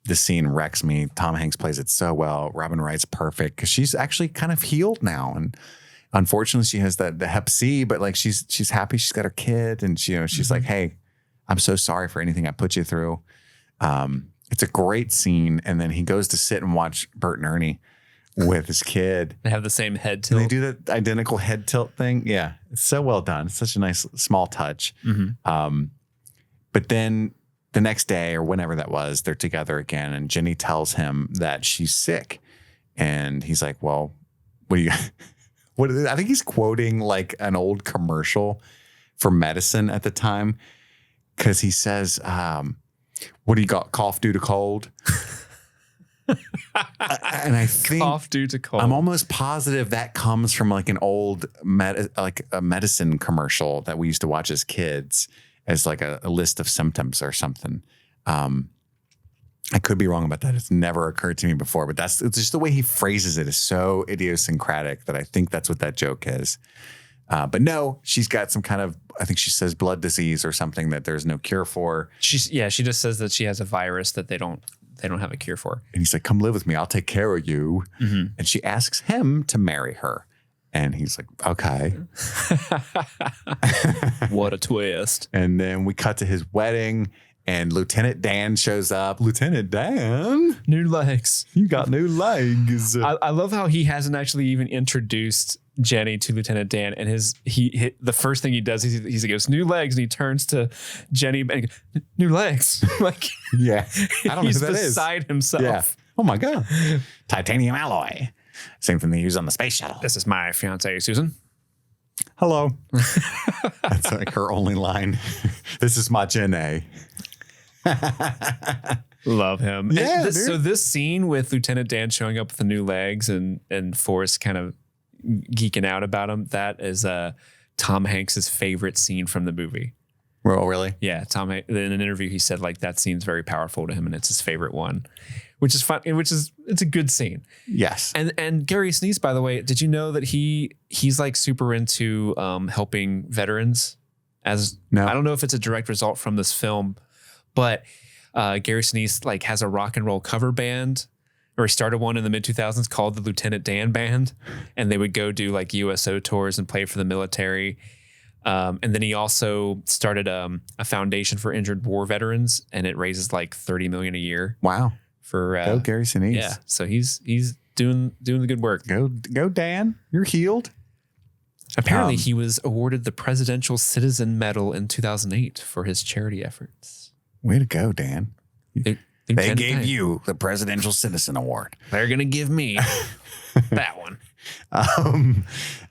the scene wrecks me. Tom Hanks plays it so well. Robin Wright's perfect because she's actually kind of healed now, and unfortunately, she has the Hep C, but like she's happy she's got her kid, and she's like, hey, I'm so sorry for anything I put you through. It's a great scene, and then he goes to sit and watch Bert and Ernie with his kid. They have the same head tilt. They do the identical head tilt thing. Yeah, it's so well done. It's such a nice small touch. But then the next day or whenever that was, they're together again, and Jenny tells him that she's sick, and he's like, "Well, what do you?" What is it? I think he's quoting like an old commercial for medicine at the time, because he says, "What do you got? Cough due to cold." And I think cough due to cold. I'm almost positive that comes from like an old a medicine commercial that we used to watch as kids as like a list of symptoms or something. I could be wrong about that. It's never occurred to me before, but it's just the way he phrases it is so idiosyncratic that I think that's what that joke is. But no, she's got some kind of, I think she says blood disease or something that there's no cure for. She just says that she has a virus that they don't have a cure for. And he's like, come live with me. I'll take care of you. And she asks him to marry her. And he's like, okay. What a twist. And then we cut to his wedding, and Lieutenant Dan shows up. Lieutenant Dan? New legs. You got new legs. I love how he hasn't actually even introduced Jenny to Lieutenant Dan, and the first thing he does is he goes, new legs, and he turns to Jenny and goes, new legs. Like, yeah, I don't know who that is. He's beside himself. Yeah. Oh my god, titanium alloy, same thing they use on the space shuttle. This is my fiance Susan. Hello. That's like her only line. This is my Jenny. Love him. Yeah, so this scene with Lieutenant Dan showing up with the new legs and Forrest kind of geeking out about him, that is Tom Hanks's favorite scene from the movie. Oh, really? Yeah, Tom Hanks, in an interview he said like that scene's very powerful to him and it's his favorite one, which is fun. It's a good scene. Yes. And Gary Sinise, by the way, did you know that he's like super into helping veterans? No. I don't know if it's a direct result from this film, but Gary Sinise like has a rock and roll cover band, or he started one in the mid 2000s called the Lieutenant Dan Band, and they would go do like USO tours and play for the military. And then he also started a foundation for injured war veterans, and it raises like $30 million a year. Wow. For go Gary Sinise. Yeah. So he's doing the good work. Go Dan. You're healed. Apparently he was awarded the Presidential Citizen Medal in 2008 for his charity efforts. Way to go, Dan. They gave you the Presidential Citizen Award. They're going to give me that one.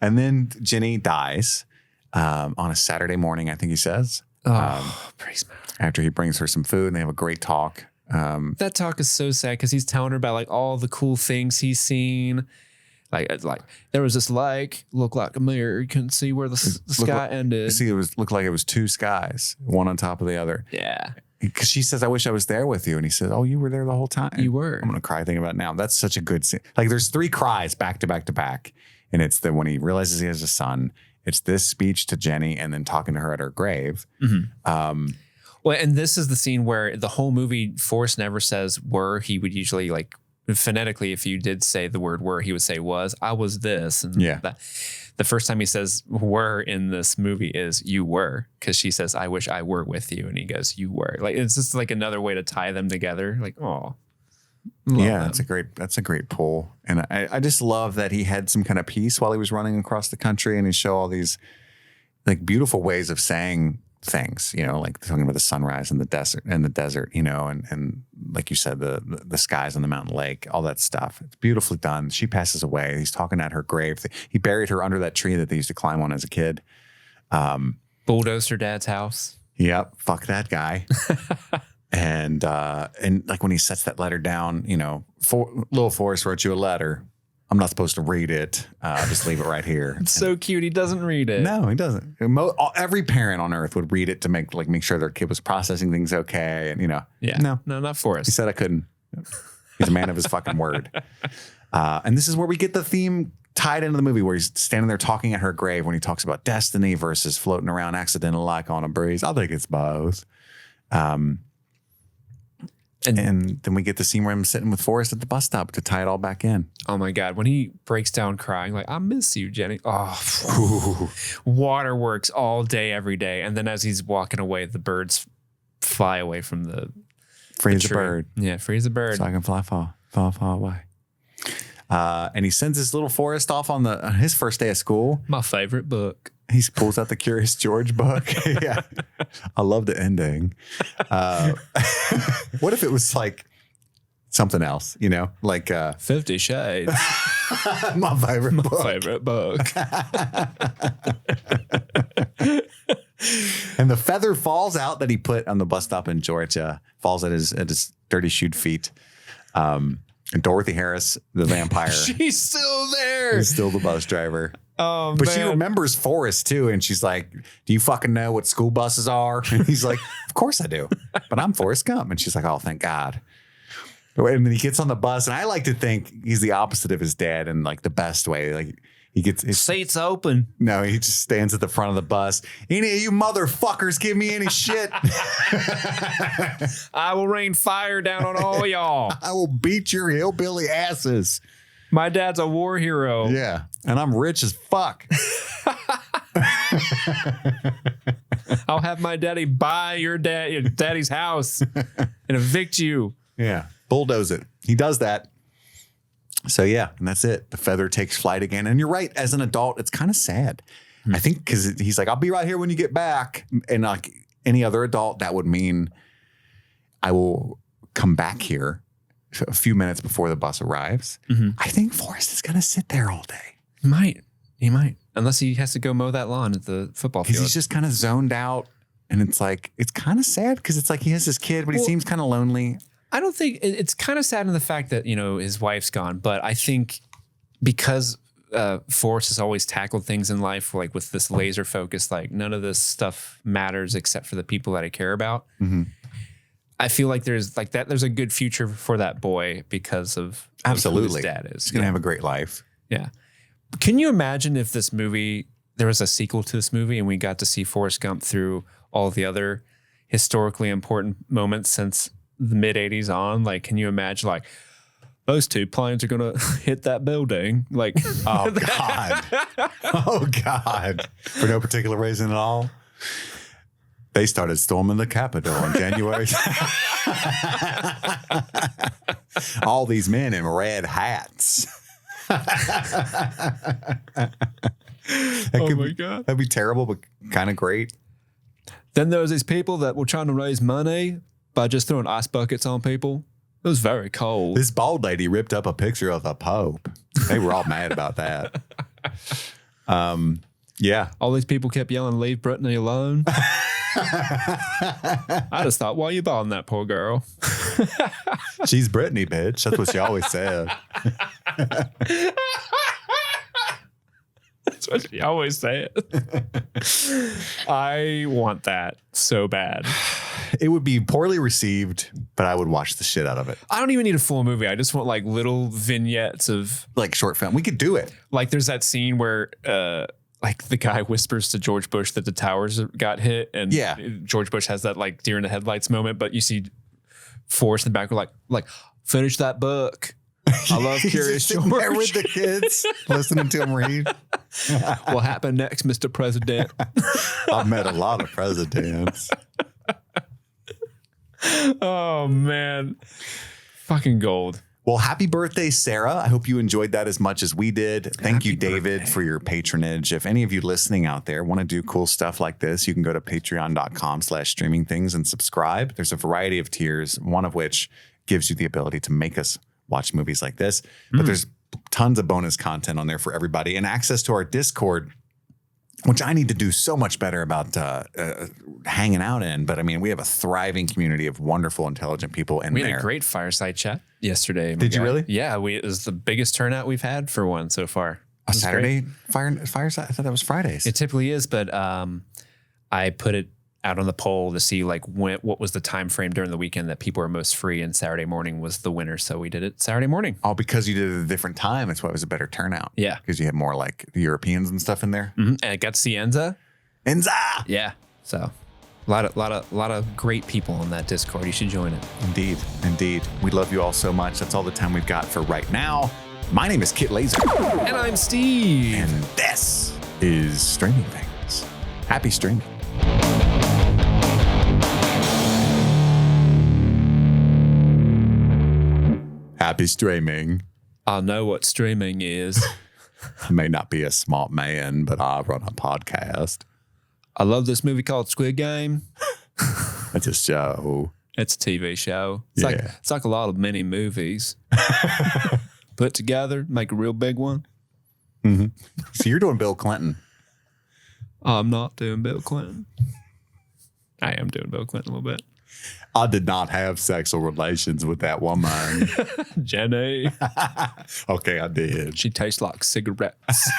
And then Jenny dies on a Saturday morning, I think he says. Praise man. After he brings her some food, and they have a great talk. That talk is so sad because he's telling her about like all the cool things he's seen. Like there was this lake, looked like a mirror. You couldn't see where the sky ended. See, looked like it was two skies, one on top of the other. Yeah. Because she says, I wish I was there with you. And he says, oh, you were there the whole time. You were. I'm going to cry thinking about it now. That's such a good scene. Like there's 3 cries back to back to back. And it's when he realizes he has a son. It's this speech to Jenny and then talking to her at her grave. Well, and this is the scene where the whole movie, Forrest never says were. He would usually like phonetically, if you did say the word were, he would say was. I was this. And that. The first time he says were in this movie is you were, because she says, I wish I were with you. And he goes, you were. Like, it's just like another way to tie them together. Like, oh. Yeah, that's a great pull. And I just love that he had some kind of peace while he was running across the country, and he show all these like beautiful ways of saying things, you know, like talking about the sunrise and the desert, you know, and like you said, the skies on the mountain lake, all that stuff. It's beautifully done. She passes away. He's talking at her grave. He buried her under that tree that they used to climb on as a kid. Bulldozed her dad's house. Yep. Fuck that guy. And like when he sets that letter down, you know, little Forrest wrote you a letter. I'm not supposed to read it. Just leave it right here. It's so cute. He doesn't read it. No, he doesn't. Every parent on earth would read it to make sure their kid was processing things okay. And, you know, Yeah. No, not Forrest. He said I couldn't. He's a man of his fucking word. And this is where we get the theme tied into the movie where he's standing there talking at her grave when he talks about destiny versus floating around accidental like on a breeze. I think it's both. And then we get the scene where I'm sitting with Forrest at the bus stop to tie it all back in. Oh my God. When he breaks down crying, like, I miss you, Jenny. Oh, waterworks all day, every day. And then as he's walking away, the birds fly away from the Freeze the bird. Yeah, freeze the bird. So I can fly far away. And he sends his little Forrest off on his first day of school. My favorite book. He pulls out the Curious George book. Yeah. I love the ending. What if it was like something else, you know, like 50 Shades. My favorite book. My favorite book. And the feather falls out that he put on the bus stop in Georgia, falls at his dirty shoed feet. And Dorothy Harris, the vampire. She's still there. Is still the bus driver. Oh, but man. she remembers Forrest too, and she's like, "Do you fucking know what school buses are?" And he's like, "Of course I do, but I'm Forrest Gump." And she's like, "Oh, thank God." And then he gets on the bus, and I like to think he's the opposite of his dad in like the best way. Like he gets his seats open. No, he just stands at the front of the bus. Any of you motherfuckers give me any shit, I will rain fire down on all y'all. I will beat your hillbilly asses. My dad's a war hero. Yeah. And I'm rich as fuck. I'll have my daddy buy your daddy's house and evict you. Yeah. Bulldoze it. He does that. So yeah, and that's it. The feather takes flight again. And you're right. As an adult, it's kind of sad. I think because he's like, I'll be right here when you get back. And like any other adult, that would mean I will come back here a few minutes before the bus arrives. Mm-hmm. I think Forrest is going to sit there all day. He might. Unless he has to go mow that lawn at the football field. He's just kind of zoned out. And it's like, it's kind of sad because it's like he has this kid, but he seems kind of lonely. I don't think it's kind of sad in the fact that, you know, his wife's gone. But I think because Forrest has always tackled things in life, like with this laser focus, like none of this stuff matters except for the people that I care about. Mm-hmm. I feel like there's a good future for that boy because of absolutely who his dad is. He's going to have a great life. Yeah. Can you imagine if there was a sequel to this movie and we got to see Forrest Gump through all the other historically important moments since the mid 80s on? Like, can you imagine like those two planes are going to hit that building? Like, oh God. Oh God. For no particular reason at all. They started storming the Capitol in January. All these men in red hats. God. That'd be terrible, but kind of great. Then there was these people that were trying to raise money by just throwing ice buckets on people. It was very cold. This bald lady ripped up a picture of the Pope. They were all mad about that. Yeah. All these people kept yelling, "Leave Brittany alone." I just thought, why are you balling that poor girl? She's Brittany, bitch. That's what she always said. That's what she always said. I want that so bad. It would be poorly received, but I would watch the shit out of it. I don't even need a full movie. I just want like little vignettes of like short film. We could do it. Like there's that scene where like the guy whispers to George Bush that the towers got hit, and George Bush has that like deer in the headlights moment, but you see Forrest in the back like finish that book. I love Curious George. There with the kids, listening to him read. What happened next, Mr. President? I've met a lot of presidents. Oh man, fucking gold. Well, happy birthday, Sarah. I hope you enjoyed that as much as we did. Thank you, Happy David, birthday. for your patronage. If any of you listening out there want to do cool stuff like this, you can go to patreon.com/streamingthings and subscribe. There's a variety of tiers, one of which gives you the ability to make us watch movies like this. But there's tons of bonus content on there for everybody and access to our Discord, which I need to do so much better about hanging out in. But I mean, we have a thriving community of wonderful, intelligent people in there. We had a great fireside chat yesterday. Did you really? Yeah, it was the biggest turnout we've had for one so far. A Saturday fireside? I thought that was Fridays. It typically is, but I put it out on the poll to see like what was the time frame during the weekend that people were most free, and Saturday morning was the winner. So we did it Saturday morning. Oh, because you did it at a different time. That's why it was a better turnout. Yeah. Because you had more like the Europeans and stuff in there. And I got to see Enza. Enza! Yeah. So a lot of great people on that Discord. You should join it. Indeed. Indeed. We love you all so much. That's all the time we've got for right now. My name is Kit Laser. And I'm Steve. And this is Streaming Things. Happy streaming. Happy streaming. I know what streaming is. I may not be a smart man, but I run a podcast. I love this movie called Squid Game. It's a show. It's a TV show. It's like a lot of mini movies put together, make a real big one. Mm-hmm. So you're doing Bill Clinton. I'm not doing Bill Clinton. I am doing Bill Clinton a little bit. I did not have sexual relations with that woman. Jenny. Okay, I did. She tastes like cigarettes.